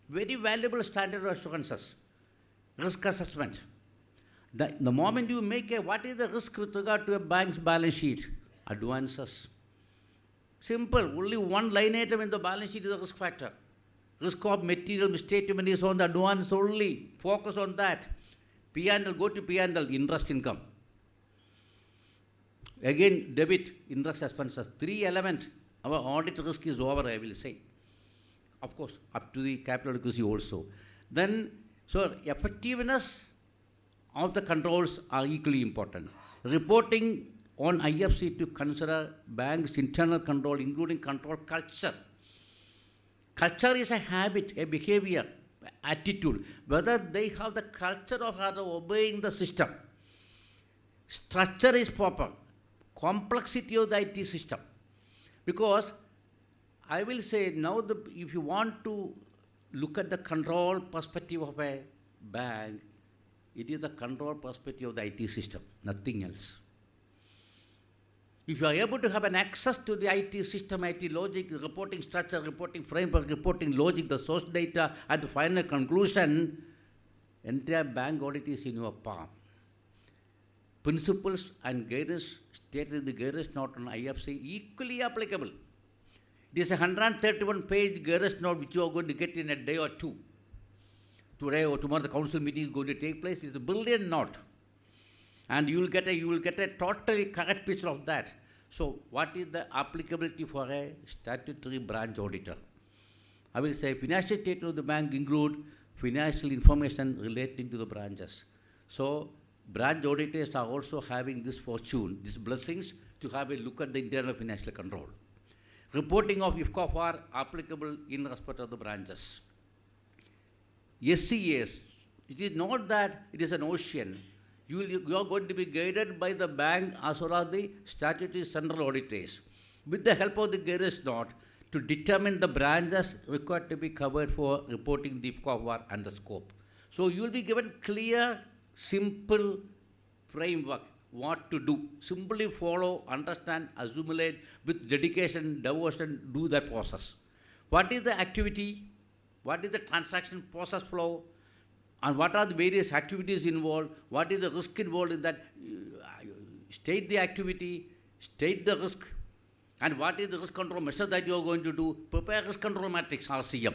Very valuable standard assurances. Risk assessment. The moment you make what is the risk with regard to a bank's balance sheet? Advances. Simple. Only one line item in the balance sheet is a risk factor. Risk of material misstatement is on the advance only. Focus on that. P&L, go to P&L, interest income. Again, debit, interest expenses. 3 elements. Our audit risk is over, I will say. Of course, up to the capital adequacy also. Then, so effectiveness of the controls are equally important. Reporting on IFC to consider bank's internal control, including control culture. Culture is a habit, a behavior, attitude. Whether they have the culture of obeying the system. Structure is proper. Complexity of the IT system. Because I will say now, if you want to look at the control perspective of a bank, it is the control perspective of the IT system, nothing else. If you are able to have an access to the IT system, IT logic, reporting structure, reporting framework, reporting logic, the source data, at the final conclusion, entire bank audit is in your palm. Principles and guidance stated in the guidance note on IFC equally applicable. It is a 131-page guidance note which you are going to get in a day or two. Today or tomorrow the council meeting is going to take place. It's a brilliant note. And you will get a totally correct picture of that. So what is the applicability for a statutory branch auditor? I will say financial statement of the bank include financial information relating to the branches. So branch auditors are also having this fortune, these blessings, to have a look at the internal financial control. Reporting of IFCOF are applicable in respect of the branches. SCAs, it is not that it is an ocean. You are going to be guided by the bank as well as the statutory central auditors with the help of the guidance note to determine the branches required to be covered for reporting the IFCOF and the scope. So you will be given clear, simple framework what to do. Simply follow, understand, assimilate with dedication, devotion, do that process. What is the activity? What is the transaction process flow? And what are the various activities involved? What is the risk involved in that? State the activity, state the risk, and what is the risk control measure that you are going to do? Prepare risk control matrix, RCM.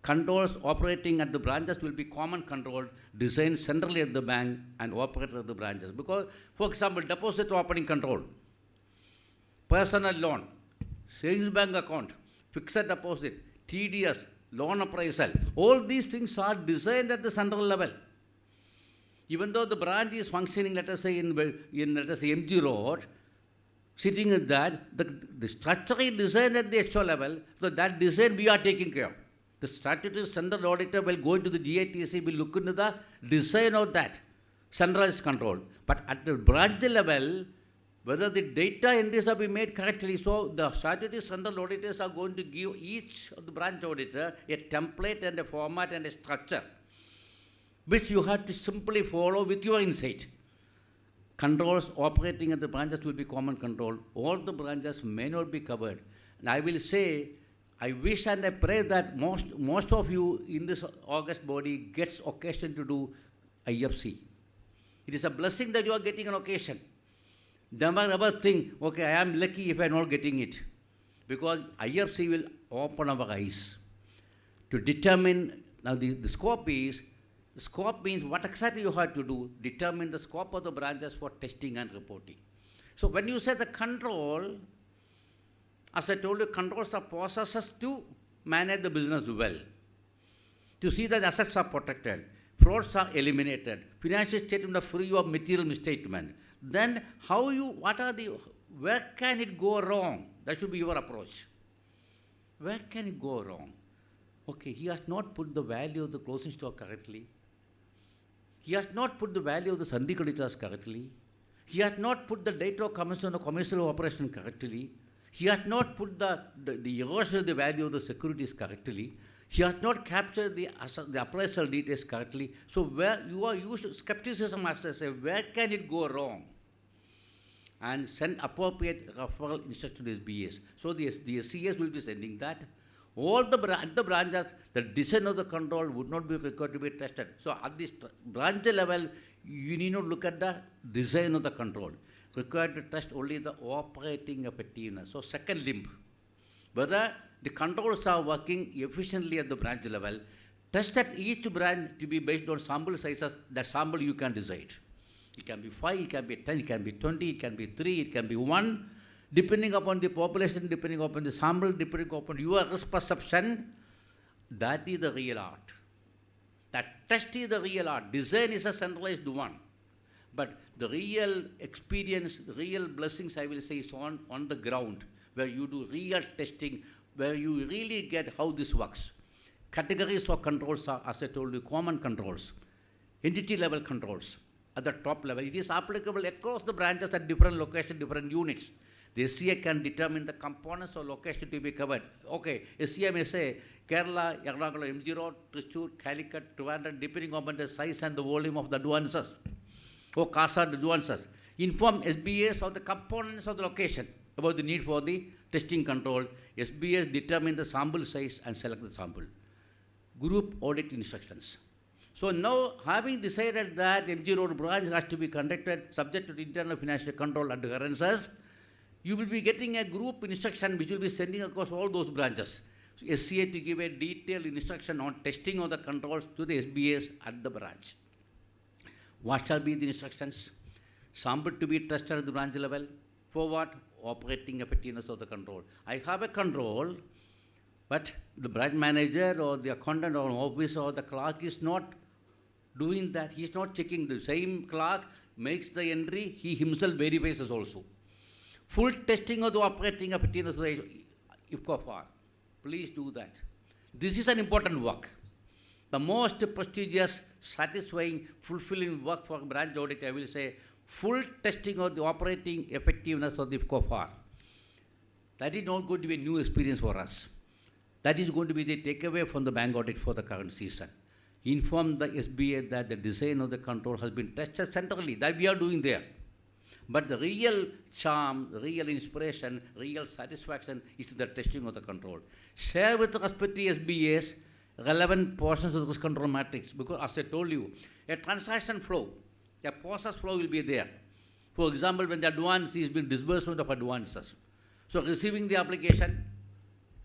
Controls operating at the branches will be common controlled, designed centrally at the bank and operated at the branches. Because, for example, deposit opening control, personal loan, savings bank account, fixed deposit, TDS, loan appraisal, all these things are designed at the central level. Even though the branch is functioning, let us say, in let us say, MG Road, sitting at that, the structure is designed at the HO level, so that design we are taking care of. The statutory central auditor will go into the GITC, will look into the design of that, centralized control. But at the branch level, whether the data entries have been made correctly, so the statutory central auditors are going to give each of the branch auditor a template and a format and a structure, which you have to simply follow with your insight. Controls operating at the branches will be common control. All the branches may not be covered. And I will say, I wish and I pray that most of you in this August body gets occasion to do IFC. It is a blessing that you are getting an occasion. Never ever think, okay, I am lucky if I am not getting it. Because IFC will open our eyes to determine, now the scope means what exactly you have to do, determine the scope of the branches for testing and reporting. So when you say the control, as I told you, controls are processes to manage the business well, to see that assets are protected, frauds are eliminated, financial statements are free of material misstatement. Then where can it go wrong? That should be your approach. Where can it go wrong? Okay, he has not put the value of the closing stock correctly. He has not put the value of the Sunday creditors correctly. He has not put the date of commencement of the commercial operation correctly. He has not put the erosion of the value of the securities correctly. He has not captured the appraisal details correctly. So where you are used skepticism as I say, where can it go wrong? And send appropriate referral instruction to SBAs. So the SCAs will be sending that. All the at the branches, the design of the control would not be required to be tested. So at this branch level, you need not look at the design of the control. Required to test only the operating effectiveness. So second limb, whether the controls are working efficiently at the branch level, test at each branch to be based on sample sizes. That sample you can decide. It can be 5, it can be 10, it can be 20, it can be 3, it can be 1. Depending upon the population, depending upon the sample, depending upon your risk perception, that is the real art. That test is the real art. Design is a centralized one. But the real experience, the real blessings, I will say, is on the ground, where you do real testing, where you really get how this works. Categories of controls are, as I told you, common controls, entity level controls at the top level. It is applicable across the branches at different locations, different units. The SCA can determine the components or location to be covered. Okay, SCA may say Kerala, Ernakulam, MG Road, Thrissur, Calicut, Trivandrum, depending upon the size and the volume of the advances or CASA advances. Inform SBAs of the components of the location about the need for the testing control. SBAs determine the sample size and select the sample. Group audit instructions. So now, having decided that MG Road branch has to be conducted subject to the internal financial control adherences, you will be getting a group instruction which will be sending across all those branches. So SCA to give a detailed instruction on testing of the controls to the SBAs at the branch. What shall be the instructions? Sample to be tested at the branch level. For what? Operating effectiveness of the control. I have a control, but the branch manager or the accountant or officer or the clerk is not doing that. He is not checking. The same clerk makes the entry, he himself verifies it also. Full testing of the operating effectiveness of the IFCOFAR. Please do that. This is an important work. The most prestigious, satisfying, fulfilling work for branch audit, I will say, full testing of the operating effectiveness of the IFCOFAR. That is not going to be a new experience for us. That is going to be the takeaway from the bank audit for the current season. Inform the SBA that the design of the control has been tested centrally. That we are doing there. But the real charm, the real inspiration, real satisfaction is the testing of the control. Share with the respective SBAs relevant portions of the risk control matrix, because as I told you, a transaction flow, a process flow will be there. For example, when the advance is being disbursement of advances. So receiving the application,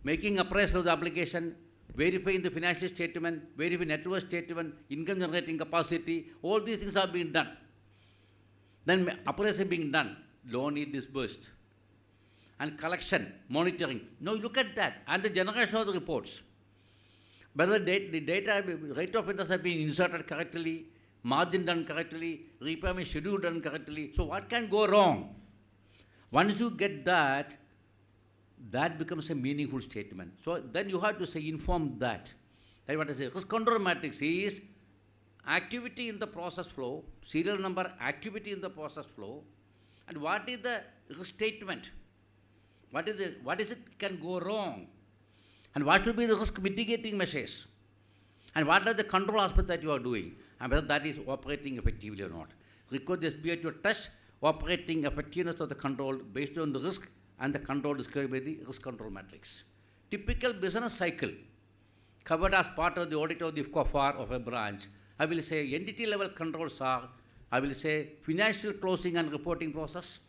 making appraisal of the application, verifying the financial statement, verifying net worth statement, income generating capacity, all these things are being done. Then appraisal being done, loan is disbursed. And collection, monitoring. Now look at that, and the generation of the reports. Whether the data, rate of interest have been inserted correctly, margin done correctly, repayment schedule done correctly. So what can go wrong? Once you get that, that becomes a meaningful statement. So then you have to say, inform that. That's what I say. Risk control matrix is activity in the process flow, serial number, activity in the process flow, and what is the risk statement? What is it can go wrong? And what will be the risk mitigating measures? And what are the control aspects that you are doing? And whether that is operating effectively or not. Require the SBA to test operating effectiveness of the control based on the risk and the control described by the risk control matrix. Typical business cycle covered as part of the audit of the IFCOFAR of a branch. I will say entity level controls are, I will say financial closing and reporting process,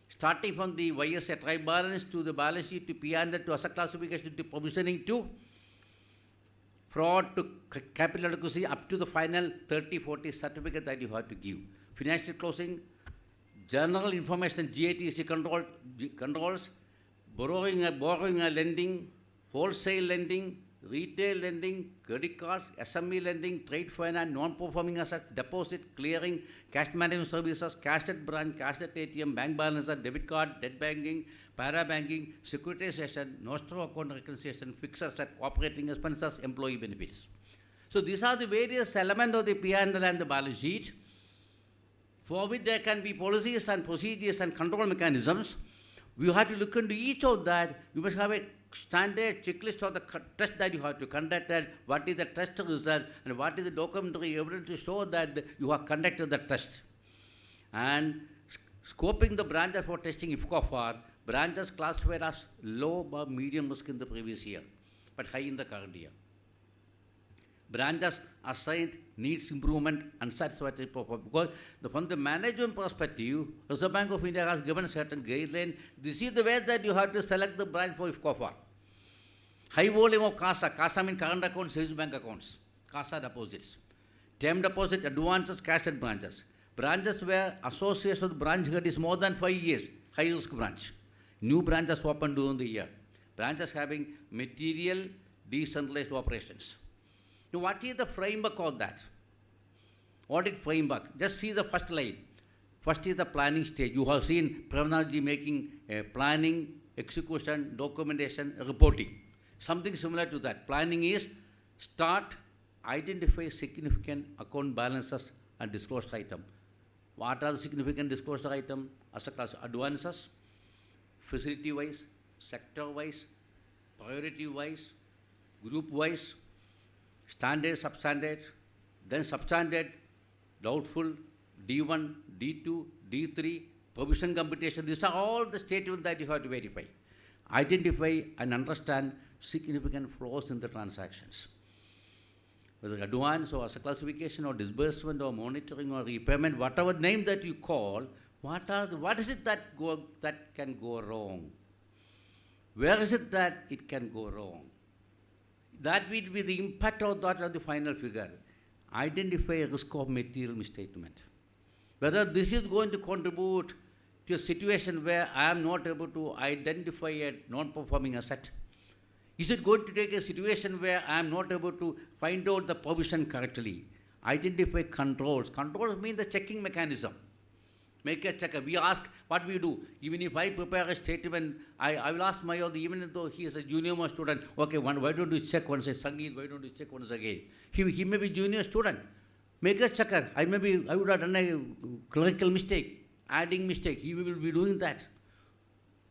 starting from the YSA trial balance to the balance sheet to P&L to asset classification to provisioning to fraud to capital adequacy up to the final 30-40 certificate that you have to give. Financial closing, general information, GATC controls, borrowing and lending, wholesale lending, retail lending, credit cards, SME lending, trade finance, non-performing assets, deposit, clearing, cash management services, cash at branch, cash at ATM, bank balances, debit card, debt banking, para-banking, securitization, nostro account reconciliation, fixed asset, operating expenses, employee benefits. So these are the various elements of the P&L and the balance sheet, for which there can be policies and procedures and control mechanisms. You have to look into each of that. You must have a standard checklist of the test that you have to conduct, and what is the test result, and what is the documentary evidence to show that you have conducted the test. And scoping the branches for testing IFCOFAR, branches classified as low or medium risk in the previous year. but high in the current year. Branches assigned needs improvement and satisfactory performance. Because from the management perspective, Reserve Bank of India has given certain guideline. This is the way that you have to select the branch for COFA. High volume of CASA. CASA means current accounts, savings bank accounts. CASA deposits. Term deposit, advances, cash at branches. Branches where association with branch head is more than 5 years. High risk branch. New branches opened during the year. Branches having material decentralized operations. Now, what is the framework of that? Audit framework. Just see the first line. First is the planning stage. You have seen Pranav making planning, execution, documentation, reporting. Something similar to that. Planning is start, identify significant account balances and disclosed item. What are the significant disclosed item? As a class, advances, facility-wise, sector-wise, priority-wise, group-wise, standard, substandard, then substandard, doubtful, D1, D2, D3, provision computation. These are all the statements that you have to verify. Identify and understand significant flaws in the transactions. Whether advance or as a classification or disbursement or monitoring or repayment, whatever name that you call, what is it that can go wrong? Where is it that it can go wrong? That will be the impact of that on the final figure. Identify a risk of material misstatement. Whether this is going to contribute to a situation where I am not able to identify a non-performing asset. Is it going to take a situation where I am not able to find out the provision correctly? Identify controls. Controls mean the checking mechanism. Make a checker. We ask what we do. Even if I prepare a statement, I will ask my other, even though he is a junior student, okay, why don't you check once? Sangeet, why don't you check once again? He may be junior student. Make a checker. I would have done a clerical mistake, adding mistake. He will be doing that.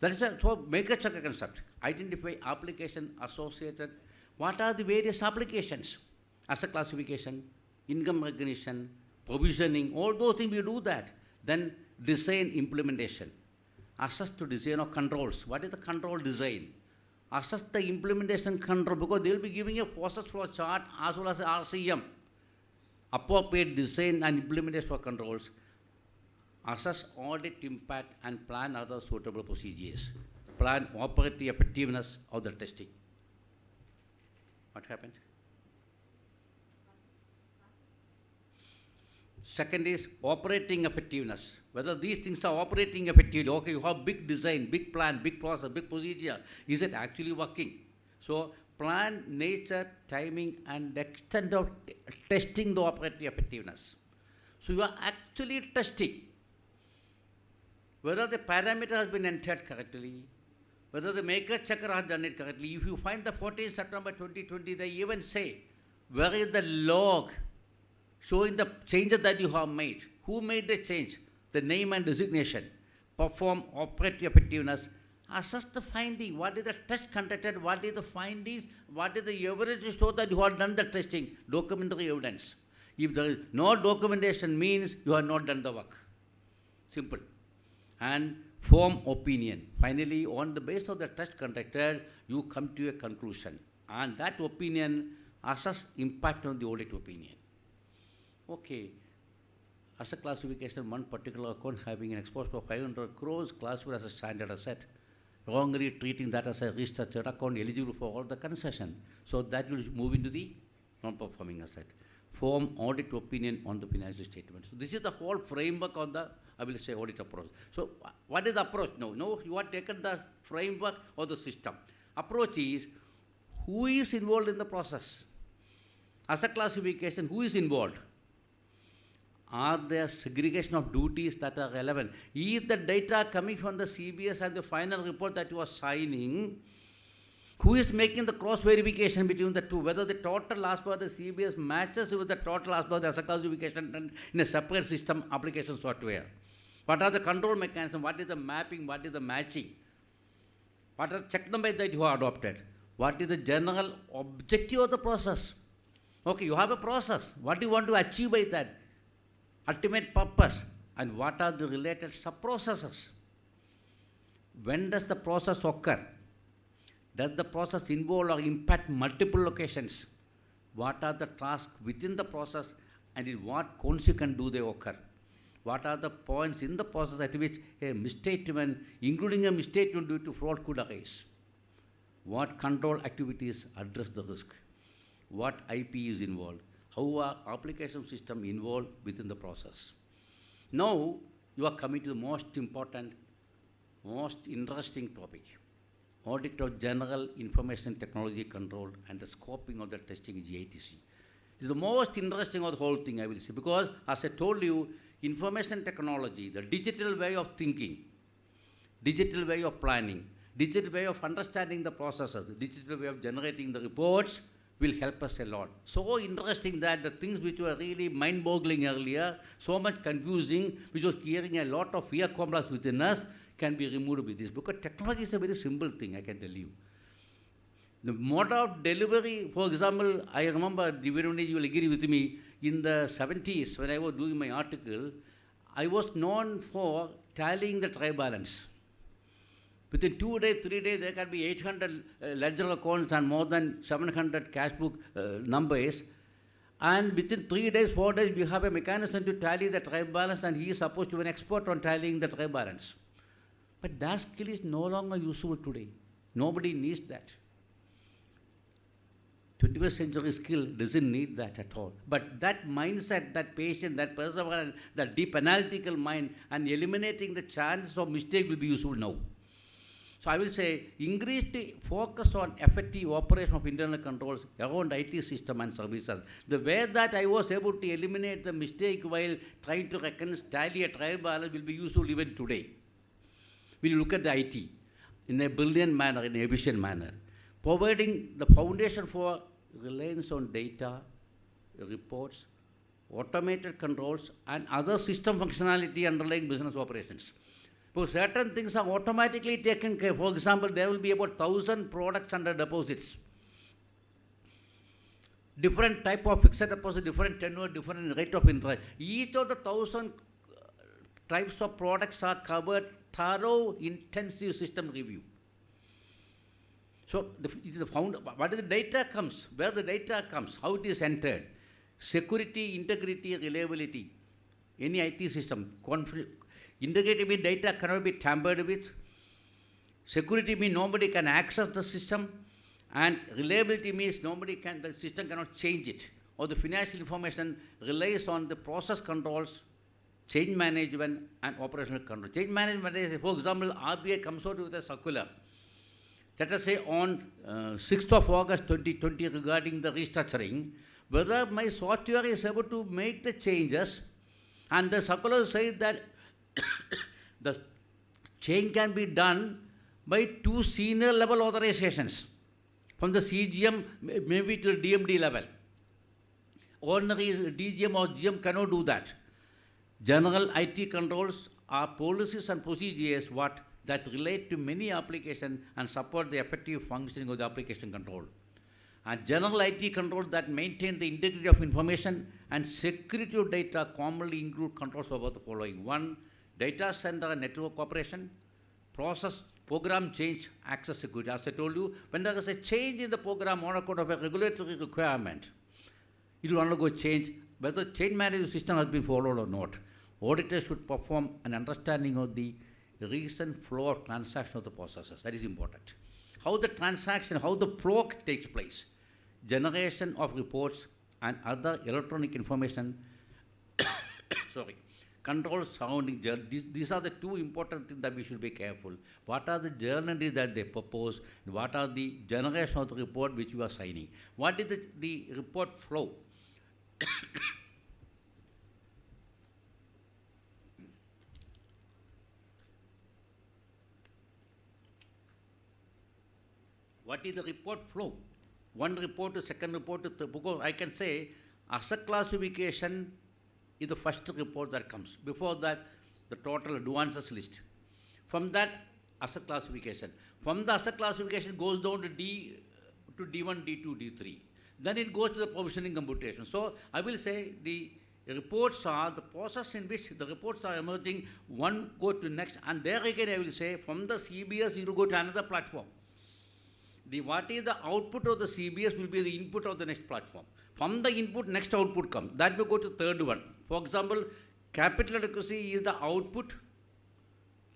That is so make a checker concept. Identify application associated. What are the various applications? Asset classification, income recognition, provisioning, all those things we do that. Then design implementation. Assess to design of controls. What is the control design? Assess the implementation control because they will be giving a process flow chart as well as RCM. Appropriate design and implementation for controls. Assess audit impact and plan other suitable procedures. Plan operative effectiveness of the testing. What happened? Second is operating effectiveness. Whether these things are operating effectively. Okay, you have big design, big plan, big process, big procedure. Is it actually working? So plan, nature, timing, and extent of testing the operating effectiveness. So you are actually testing whether the parameter has been entered correctly, whether the maker checker has done it correctly. If you find the 14th September 2020, they even say, where is the log showing the changes that you have made? Who made the change? The name and designation. Perform operative effectiveness. Assess the finding. What is the test conducted? What is the findings? What is the evidence to show that you have done the testing? Documentary evidence. If there is no documentation, means you have not done the work. Simple. And form opinion. Finally, on the basis of the test conducted, you come to a conclusion. And that opinion assess impact on the audit opinion. Okay, asset classification, one particular account having an exposure of 500 crores classified as a standard asset, wrongly treating that as a restructured account eligible for all the concession. So that will move into the non-performing asset. Form audit opinion on the financial statement. So this is the whole framework of the, I will say, audit approach. So what is the approach? No, you have taken the framework of the system. Approach is, who is involved in the process? Asset classification, who is involved? Are there segregation of duties that are relevant? Is the data coming from the CBS and the final report that you are signing? Who is making the cross verification between the two? Whether the total as per the CBS matches with the total as per the asset classification done in a separate system application software? What are the control mechanisms? What is the mapping? What is the matching? What are the check numbers that you have adopted? What is the general objective of the process? Okay, you have a process. What do you want to achieve by that? Ultimate purpose. And what are the related sub-processes? When does the process occur? Does the process involve or impact multiple locations? What are the tasks within the process and in what consequence do they occur? What are the points in the process at which a misstatement, including a misstatement due to fraud, could arise? What control activities address the risk? What IP is involved? How are application system involved within the process? Now, you are coming to the most important, most interesting topic. Audit of General Information Technology Control and the scoping of the testing GITC. This is the most interesting of the whole thing, I will say, because as I told you, information technology, the digital way of thinking, digital way of planning, digital way of understanding the processes, digital way of generating the reports will help us a lot. So interesting that the things which were really mind-boggling earlier, so much confusing, which was creating a lot of fear complex within us, can be removed with this. Because technology is a very simple thing, I can tell you. The mode of delivery, for example, I remember, Divyaramaniji, you will agree with me, in the 70s, when I was doing my article, I was known for tallying the trial balance. Within 2 days, 3 days, there can be 800 ledger accounts and more than 700 cash book numbers. And within 3 days, 4 days, we have a mechanism to tally the trial balance, and he is supposed to be an expert on tallying the trial balance. But that skill is no longer useful today. Nobody needs that. 21st century skill doesn't need that at all. But that mindset, that patience, that perseverance, that deep analytical mind, and eliminating the chances of mistake will be useful now. So I will say, increased focus on effective operation of internal controls around IT system and services. The way that I was able to eliminate the mistake while trying to tally a trial balance will be useful even today. When you look at the IT in a brilliant manner, in an efficient manner, providing the foundation for reliance on data, reports, automated controls, and other system functionality underlying business operations. Because certain things are automatically taken care of. For example, there will be about 1,000 products under deposits. Different type of fixed deposit, different tenure, different rate of interest. Each of the 1,000 types of products are covered, thorough, intensive system review. So, what is the data comes, where the data comes, how it is entered, security, integrity, reliability, any IT system, integrity means data cannot be tampered with, security means nobody can access the system, and reliability means the system cannot change it, or the financial information relies on the process controls, change management, and operational control. Change management is, for example, RBI comes out with a circular. Let us say on 6th of August 2020 regarding the restructuring, whether my software is able to make the changes, and the circular says that the change can be done by 2 senior level authorizations, from the CGM maybe to the DMD level. Ordinary DGM or GM cannot do that. General IT controls are policies and procedures that relate to many applications and support the effective functioning of the application control. And general IT controls that maintain the integrity of information and security of data commonly include controls about the following. 1, data center and network operation, process, program change, access security. As I told you, when there is a change in the program on account of a regulatory requirement, it will undergo change, whether change management system has been followed or not. Auditors should perform an understanding of the recent flow of transaction of the processes. That is important. How the transaction, how the flow takes place, generation of reports and other electronic information, controls surrounding journey. These are the 2 important things that we should be careful. What are the journey that they propose? What are the generation of the report which you are signing? What is the report flow? What is the report flow? One report to second report to third, because I can say asset classification is the first report that comes. Before that, the total advances list. From that, asset classification. From the asset classification, it goes down to D1, D2, D3. Then it goes to the provisioning computation. So I will say the reports are the process in which the reports are emerging, one go to next, and there again I will say from the CBS you will go to another platform. what is the output of the CBS will be the input of the next platform. From the input, next output comes. That will go to third one. For example, capital adequacy is the output.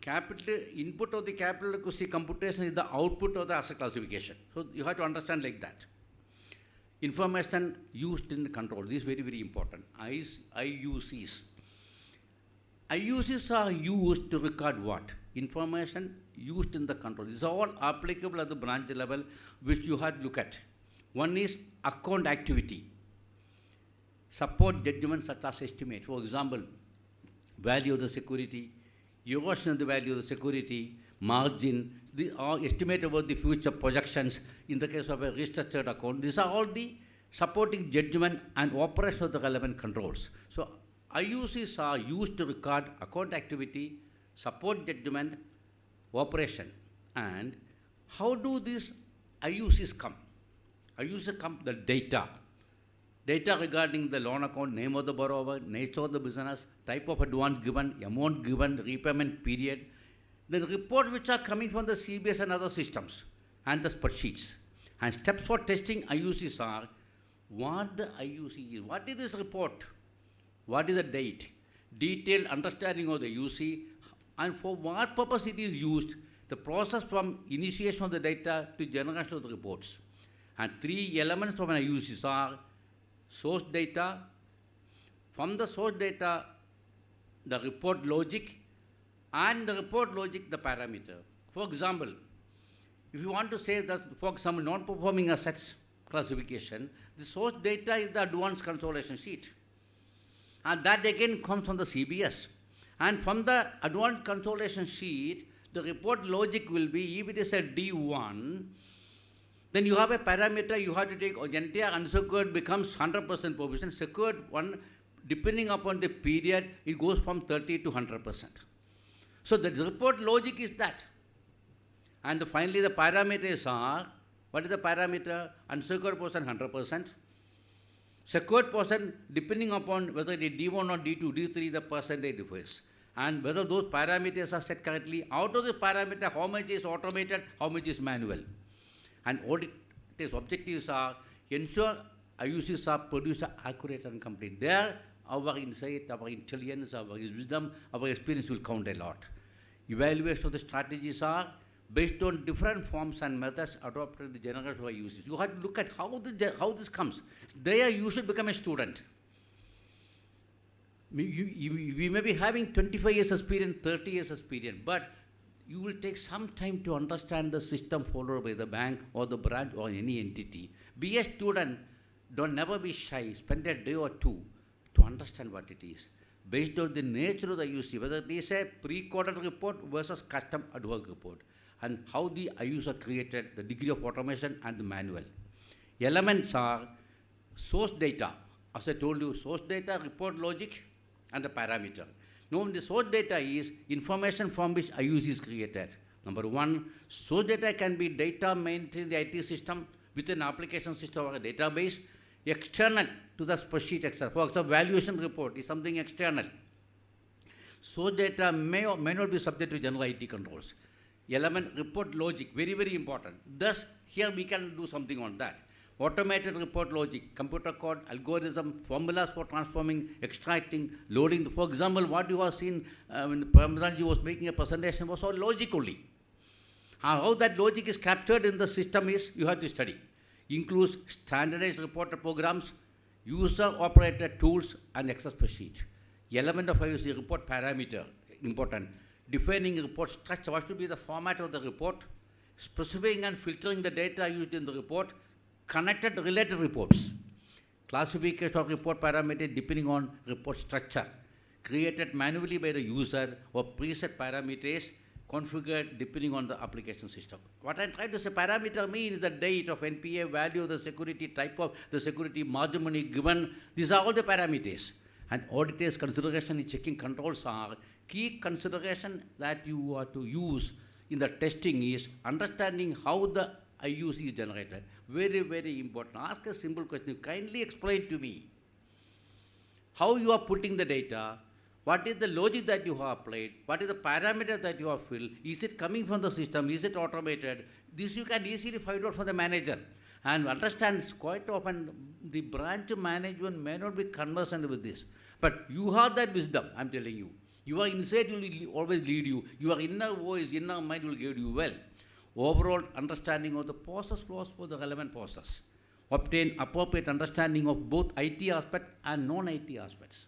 Capital input of the capital adequacy computation is the output of the asset classification. So you have to understand like that. Information used in the control. This is very, very important. IUCs. IUCs are used to record what? Information used in the control. This is all applicable at the branch level, which you have to look at. One is account activity. Support judgments such as estimate. For example, value of the security, erosion of the value of the security, margin, estimate about the future projections in the case of a restructured account. These are all the supporting judgment and operation of the relevant controls. So IUCs are used to record account activity, support judgment, operation. And how do these IUCs come? IUCs come the data. Data regarding the loan account, name of the borrower, nature of the business, type of advance given, amount given, repayment period. The report which are coming from the CBS and other systems and the spreadsheets. And steps for testing IUCs are what the IUC is. What is this report? What is the date? Detailed understanding of the UC and for what purpose it is used, the process from initiation of the data to generation of the reports. And three elements of an IUCs are source data, from the source data, the report logic, and the report logic, the parameter. For example, if you want to say that, for example, non-performing assets classification, the source data is the advanced consolidation sheet. And that again comes from the CBS. And from the advanced consolidation sheet, the report logic will be, if it is a D1, then you have a parameter you have to take, entire unsecured becomes 100% provision, secured one, depending upon the period, it goes from 30 to 100%. So the report logic is that. And finally the parameters are, what is the parameter? Unsecured portion 100%. Secured portion, depending upon whether it is D1 or D2, D3, the percentage differs. And whether those parameters are set correctly, out of the parameter, how much is automated, how much is manual. And audit's objectives are ensure IUCs are produced accurate and complete. There, our insight, our intelligence, our wisdom, our experience will count a lot. Evaluation of the strategies are based on different forms and methods adopted in the generation of IUCs. You have to look at how this comes. There, you should become a student. We may be having 25 years experience, 30 years experience, but you will take some time to understand the system followed by the bank or the branch or any entity. Be a student, don't never be shy, spend a day or two to understand what it is. Based on the nature of the IUC, whether it is a pre-coded report versus custom ad hoc report, and how the IUCs are created, the degree of automation and the manual. Elements are source data. As I told you, source data, report logic, and the parameter. Now, the source data is information from which IUC is created. Number one, source data can be data maintained in the IT system with an application system or a database, external to the spreadsheet itself. For example, valuation report is something external. Source data may or may not be subject to general IT controls. Element report logic, very, very important. Thus, here we can do something on that. Automated report logic, computer code, algorithm, formulas for transforming, extracting, loading. For example, what you have seen when Pramdanji was making a presentation was all logic only. How that logic is captured in the system is you have to study. Includes standardized reporter programs, user-operated tools, and Excel spreadsheet. Element of IUC report parameter, important. Defining report structure, what should be the format of the report, specifying and filtering the data used in the report, connected related reports, classification of report parameters depending on report structure, created manually by the user or preset parameters configured depending on the application system. What I'm trying to say, parameter means the date of NPA, value of the security, type of the security, margin money given. These are all the parameters. And auditors' consideration in checking controls are key consideration that you are to use in the testing is understanding how the IUC is generated. Very, very important. Ask a simple question. Kindly explain to me how you are putting the data, What is the logic that you have applied? What is the parameter that you have filled? Is it coming from the system? Is it automated? This you can easily find out from the manager. And understand quite often the branch management may not be conversant with this. But you have that wisdom, I'm telling you. Your insight will always lead you. Your inner voice, inner mind will guide you well. Overall understanding of the process flows for the relevant process. Obtain appropriate understanding of both IT aspect and non-IT aspects.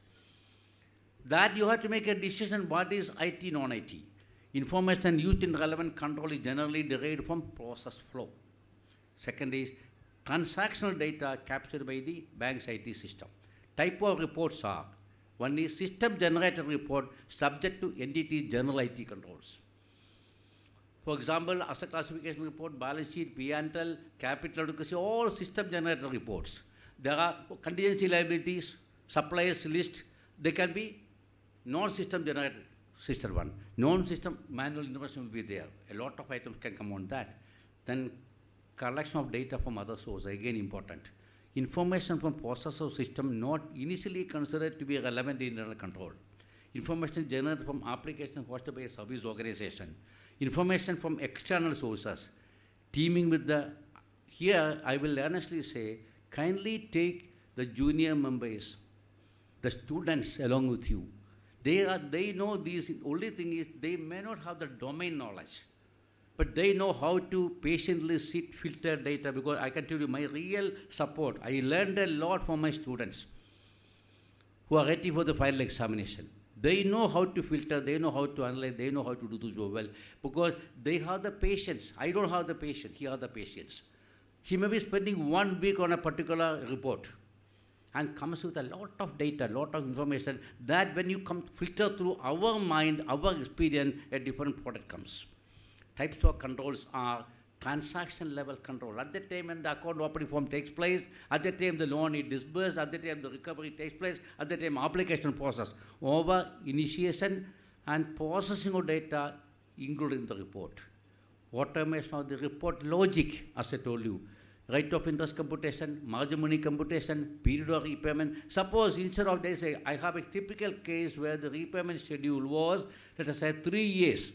That you have to make a decision what is IT, non-IT. Information used in relevant control is generally derived from process flow. Second is transactional data captured by the bank's IT system. Type of reports are, one is system generated report subject to entity's general IT controls. For example, asset classification report, balance sheet, P&L, capital adequacy, all system generated reports. There are contingency liabilities, suppliers list, they can be non-system generated, system one. Non-system manual information will be there. A lot of items can come on that. Then collection of data from other sources, again important. Information from process or system not initially considered to be relevant in internal control. Information generated from application hosted by a service organization. Information from external sources. Teaming with the, here I will honestly say, kindly take the junior members, the students along with you. They know these, only thing is they may not have the domain knowledge, but they know how to patiently sit, filter data, because I can tell you my real support, I learned a lot from my students who are ready for the final examination. They know how to filter, they know how to analyze, they know how to do the job well, because they have the patience. I don't have the patience, he has the patience. He may be spending 1 week on a particular report and comes with a lot of data, lot of information, that when you come filter through our mind, our experience, a different product comes. Types of controls are transaction level control. At the time when the account opening form takes place, at the time the loan is disbursed, at the time the recovery takes place, at the time application process. Over initiation and processing of data included in the report. Automation of the report logic, as I told you. Rate of interest computation, margin money computation, period of repayment. Suppose instead of they say, I have a typical case where the repayment schedule was, let us say 3 years.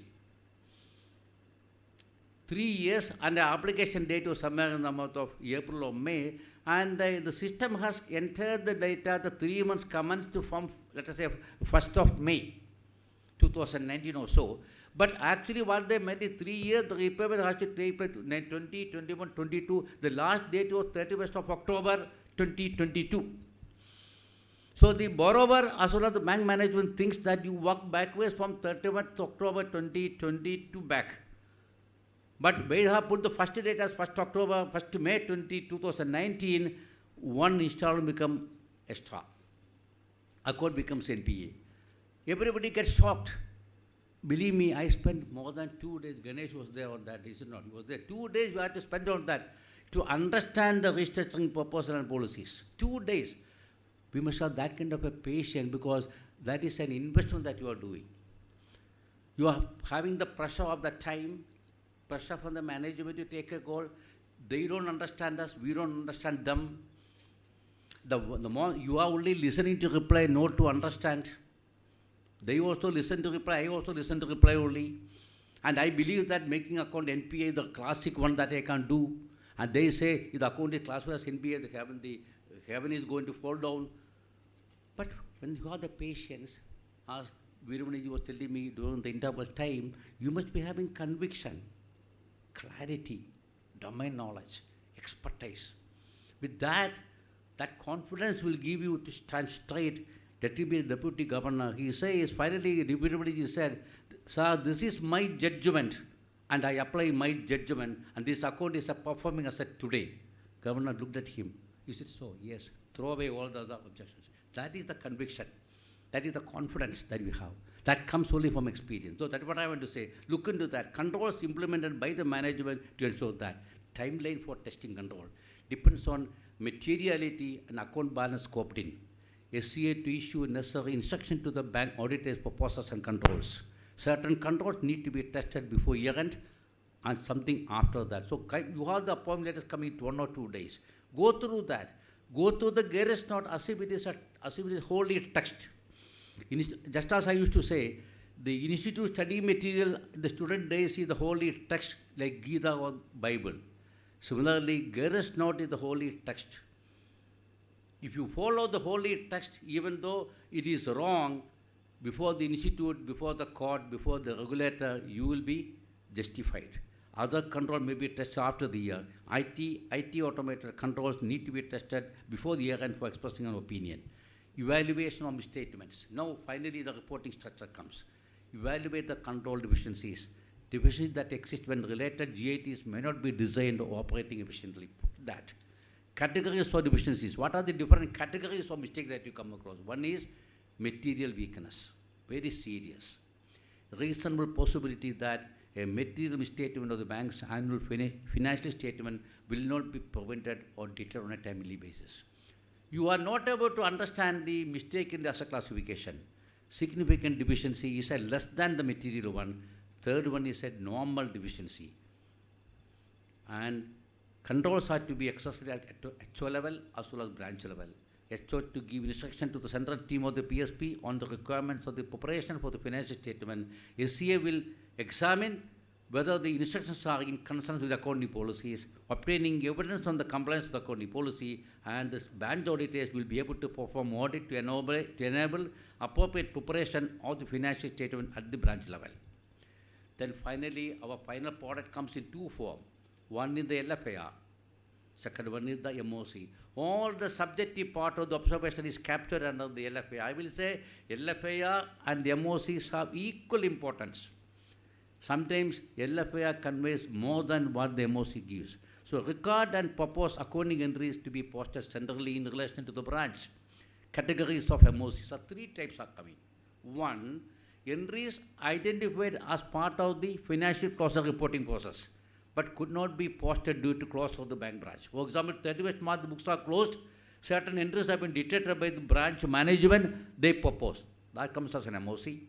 3 years and the application date was somewhere in the month of April or May, and the system has entered the data, the 3 months commenced to from, let us say, 1st of May 2019 or so. But actually what they meant is 3 years, the repayment has to take place 20, 21, 22. The last date was 31st of October 2022. So the borrower as well as the bank management thinks that you work backwards from 31st October 2022 back. But we have put the first date as 1st October, 1st May 2019, one installment become extra. Account becomes NPA. Everybody gets shocked. Believe me, I spent more than 2 days. Ganesh was there on that, is it not? He was there. 2 days we had to spend on that to understand the restructuring proposal and policies. 2 days. We must have that kind of a patience, because that is an investment that you are doing. You are having the pressure of the time, pressure from the management to take a call. They don't understand us, we don't understand them. The more you are only listening to reply, not to understand. They also listen to reply, I also listen to reply only. And I believe that making account NPA is the classic one that I can do. And they say, if the account is classified as NPA, the heaven is going to fall down. But when you have the patience, as Veeramaniji was telling me during the interval time, you must be having conviction, clarity, domain knowledge, expertise. With that, that confidence will give you to stand straight. That will be the deputy governor. He says, finally, Veeramaniji said, sir, this is my judgment, and I apply my judgment, and this account is performing as at today. Governor looked at him. He said, so, yes, throw away all the other objections. That is the conviction. That is the confidence that we have. That comes only from experience. So that's what I want to say. Look into that. Controls implemented by the management to ensure that. Timeline for testing control depends on materiality and account balance scoped in. SCA to issue necessary instruction to the bank auditors for process and controls. Certain controls need to be tested before year end and something after that. So you have the appointment letters coming in 1 or 2 days. Go through that. Go through the garage note as if it is wholly text. Just as I used to say, the institute study material in the student days is the holy text like Gita or Bible. Similarly, Garris note is the holy text. If you follow the holy text, even though it is wrong, before the institute, before the court, before the regulator, you will be justified. Other control may be tested after the year. IT automated controls need to be tested before the year end for expressing an opinion. Evaluation of misstatements. Now, finally, the reporting structure comes. Evaluate the control deficiencies. Deficiencies that exist when related GITs may not be designed or operating efficiently. That. Categories for deficiencies. What are the different categories of mistakes that you come across? One is material weakness, very serious. Reasonable possibility that a material misstatement of the bank's annual financial statement will not be prevented or deterred on a timely basis. You are not able to understand the mistake in the asset classification. Significant deficiency is a less than the material one. Third one is a normal deficiency. And controls are to be exercised at HO level as well as branch level. HO to give instruction to the central team of the PSP on the requirements of the preparation for the financial statement. SCA will examine whether the instructions are in consonance with accounting policies, obtaining evidence on the compliance with the accounting policy, and the branch auditors will be able to perform audit to enable appropriate preparation of the financial statement at the branch level. Then finally, our final product comes in two forms. One is the LFIR, second one is the MOC. All the subjective part of the observation is captured under the LFIR. I will say LFIR and the MOCs have equal importance. Sometimes LFIR conveys more than what the MOC gives. So record and propose accounting entries to be posted centrally in relation to the branch. Categories of MOCs are three types are coming. One, entries identified as part of the financial closure reporting process, but could not be posted due to closure of the bank branch. For example, 31st March, the books are closed, certain entries have been detected by the branch management, they propose. That comes as an MOC.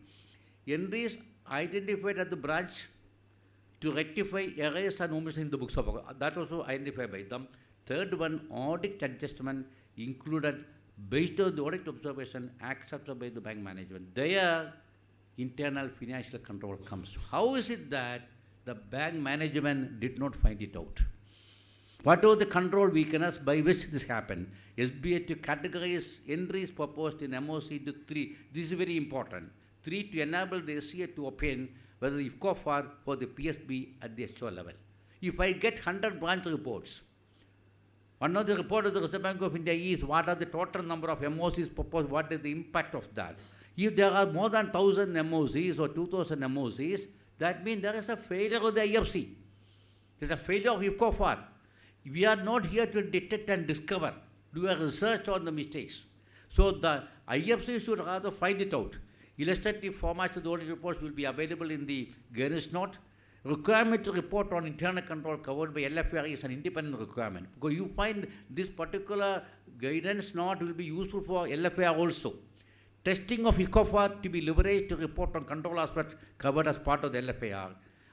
Entries identified at the branch to rectify errors and omissions in the books of account. That also identified by them. Third one, audit adjustment included based on the audit observation accepted by the bank management. There, internal financial control comes. How is it that the bank management did not find it out? What was the control weakness by which this happened? SBA to categorize entries proposed in MOC into three. This is very important. 3, to enable the SCA to obtain whether the IFCOFAR for the PSB at the HO level. If I get 100 branch reports, one of the report of the Reserve Bank of India is what are the total number of MOCs proposed, what is the impact of that. If there are more than 1,000 MOCs or 2,000 MOCs, that means there is a failure of the IFC. There is a failure of IFCOFAR. We are not here to detect and discover, do a research on the mistakes. So the IFC should rather find it out. Illustrative formats of the audit reports will be available in the Garris note. Requirement to report on internal control covered by LFIR is an independent requirement. Because you find this particular guidance note will be useful for LFIR also. Testing of IFCOFAR to be leveraged to report on control aspects covered as part of the LFIR.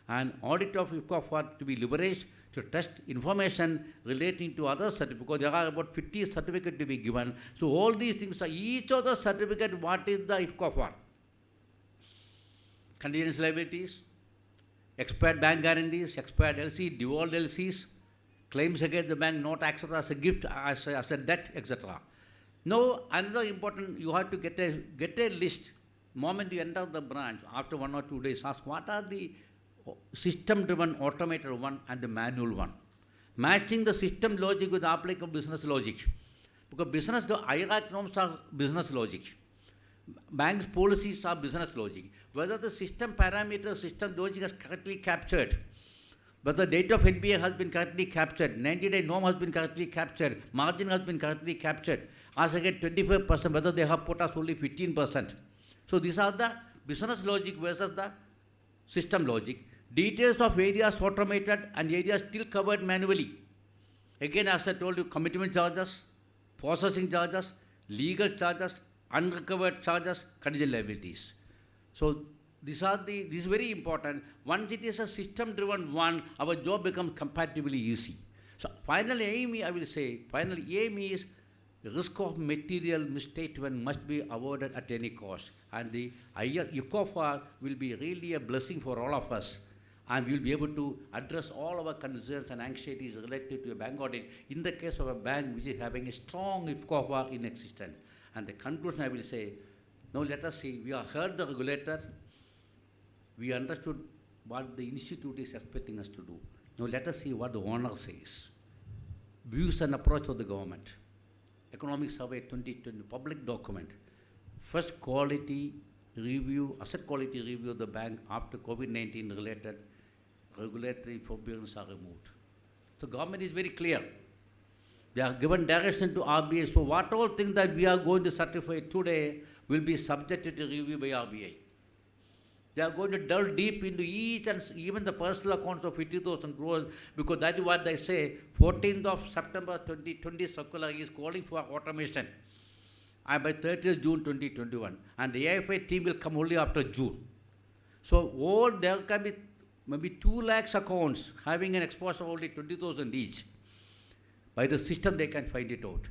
And audit of IFCOFAR to be leveraged to test information relating to other certificates, because there are about 50 certificates to be given. So all these things are each of the certificate, what is the IFCOFAR? Contingent liabilities, expired bank guarantees, expired LC, devolved LCs, claims against the bank not accepted as a gift, as a debt, etc. Now, another important, you have to get a list. Moment you enter the branch, after 1 or 2 days, ask what are the system-driven automated one and the manual one. Matching the system logic with applicable business logic. Because business, the IRAC norms are business logic. Bank's policies are business logic. Whether the system parameter, system logic is correctly captured, whether the date of NPA has been correctly captured, 90-day norm has been correctly captured, margin has been correctly captured, as again 25%, whether they have put us only 15%. So these are the business logic versus the system logic. Details of areas automated and areas still covered manually. Again, as I told you, commitment charges, processing charges, legal charges, unrecovered charges, contingent liabilities. So this is very important. Once it is a system-driven one, our job becomes comparatively easy. So final aim, I will say, final aim is risk of material misstatement must be avoided at any cost. And the ECOFAR will be really a blessing for all of us. And we'll be able to address all our concerns and anxieties related to a bank audit in the case of a bank which is having a strong ECOFAR in existence. And the conclusion I will say, now let us see, we have heard the regulator, we understood what the institute is expecting us to do. Now let us see what the owner says. Views and approach of the government. Economic Survey 2020, public document. First quality review, asset quality review of the bank after COVID-19 related regulatory forbearance are removed. So government is very clear. They are given direction to RBI. So what all things that we are going to certify today will be subjected to review by RBI. They are going to delve deep into each and even the personal accounts of 50,000 crores, because that is what they say. 14th of September 2020 circular is calling for automation. And by 30th June 2021. And the AFI team will come only after June. So all there can be maybe 2 lakhs accounts having an exposure of only 20,000 each. By the system they can find it out.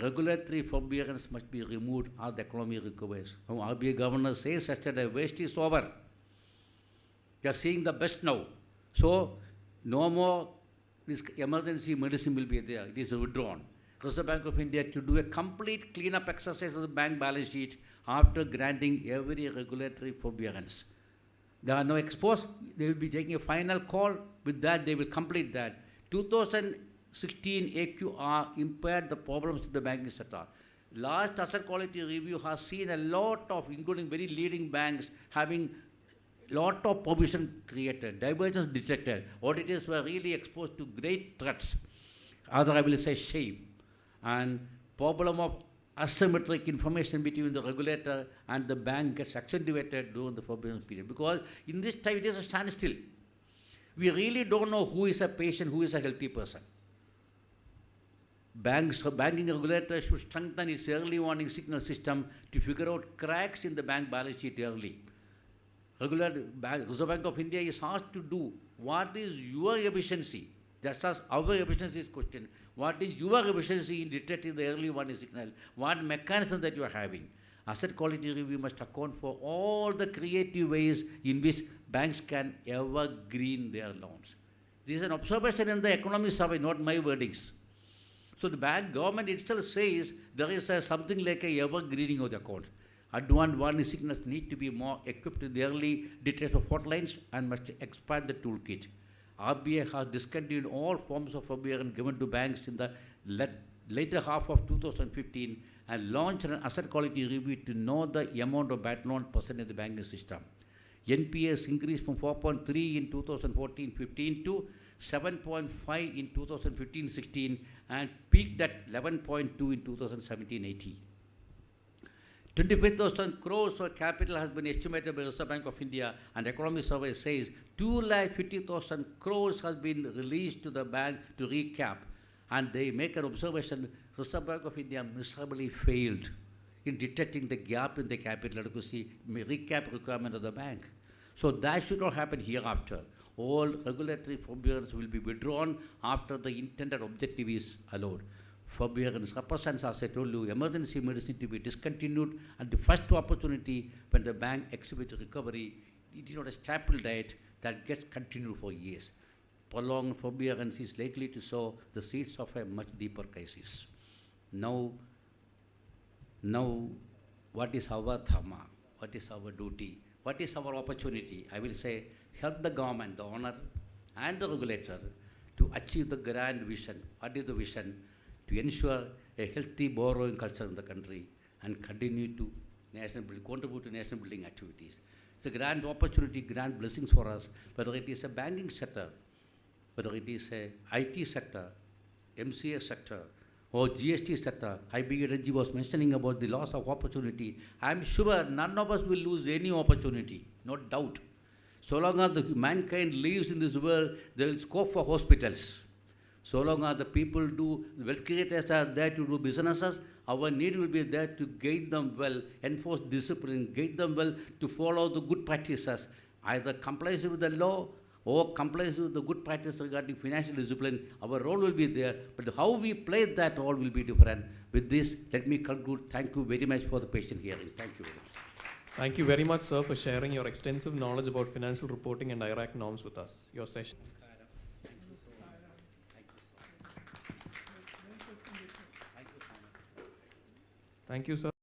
Regulatory forbearance must be removed as the economy recovers. Now RBI governor says yesterday, waste is over. We are seeing the best now. So no more this emergency medicine will be there. It is withdrawn. Reserve Bank of India to do a complete cleanup exercise of the bank balance sheet after granting every regulatory forbearance. There are no exposed. They will be taking a final call. With that, they will complete that. 2016 AQR impaired the problems of the banking sector. Last asset quality review has seen a lot of, including very leading banks, having lot of provision created, divergence detected. Auditors were really exposed to great threats. Other, I will say, shame. And problem of asymmetric information between the regulator and the bank gets accentuated during the forbearance period. Because in this time, it is a standstill. We really don't know who is a patient, who is a healthy person. Banking regulator should strengthen its early warning signal system to figure out cracks in the bank balance sheet early. Reserve Bank of India is asked to do what is your efficiency. Just as our efficiency is questioned. What is your efficiency in detecting the early warning signal? What mechanism that you are having? Asset quality review must account for all the creative ways in which banks can evergreen their loans. This is an observation in the economic survey, not my wordings. So the bank government itself says there is something like a evergreening of the account. Advanced warning signals need to be more equipped with the early detection of hotlines and must expand the toolkit. RBI has discontinued all forms of forbearance given to banks in the later half of 2015 and launched an asset quality review to know the amount of bad loans present in the banking system. NPAs increased from 4.3 in 2014-15 to 7.5 in 2015-16 and peaked at 11.2 in 2017-18. 25,000 crores of capital has been estimated by Reserve Bank of India, and Economic Survey says 250,000 crores has been released to the bank to recap. And they make an observation, Reserve Bank of India miserably failed in detecting the gap in the capital adequacy recap requirement of the bank. So that should not happen hereafter. All regulatory forbearance will be withdrawn after the intended objective is allowed. Forbearance represents, as I told you, emergency medicine to be discontinued at the first opportunity when the bank exhibits recovery. It is not a staple diet that gets continued for years. Prolonged forbearance is likely to sow the seeds of a much deeper crisis. Now, what is our dharma? What is our duty? What is our opportunity? I will say, help the government, the owner, and the regulator to achieve the grand vision. What is the vision? To ensure a healthy borrowing culture in the country and continue to contribute to national building activities. It's a grand opportunity, grand blessings for us, whether it is a banking sector, whether it is a IT sector, MCA sector, or GST sector. IB Renji was mentioning about the loss of opportunity. I'm sure none of us will lose any opportunity, no doubt. So long as mankind lives in this world, there is scope for hospitals. So long as the people do, the wealth creators are there to do businesses, our need will be there to guide them well, enforce discipline, guide them well to follow the good practices, either compliance with the law or compliance with the good practice regarding financial discipline, our role will be there, but how we play that role will be different. With this, let me conclude. Thank you very much for the patient hearing. Thank you very much. Thank you very much, sir, for sharing your extensive knowledge about financial reporting and IRAC norms with us. Your session. Thank you, sir.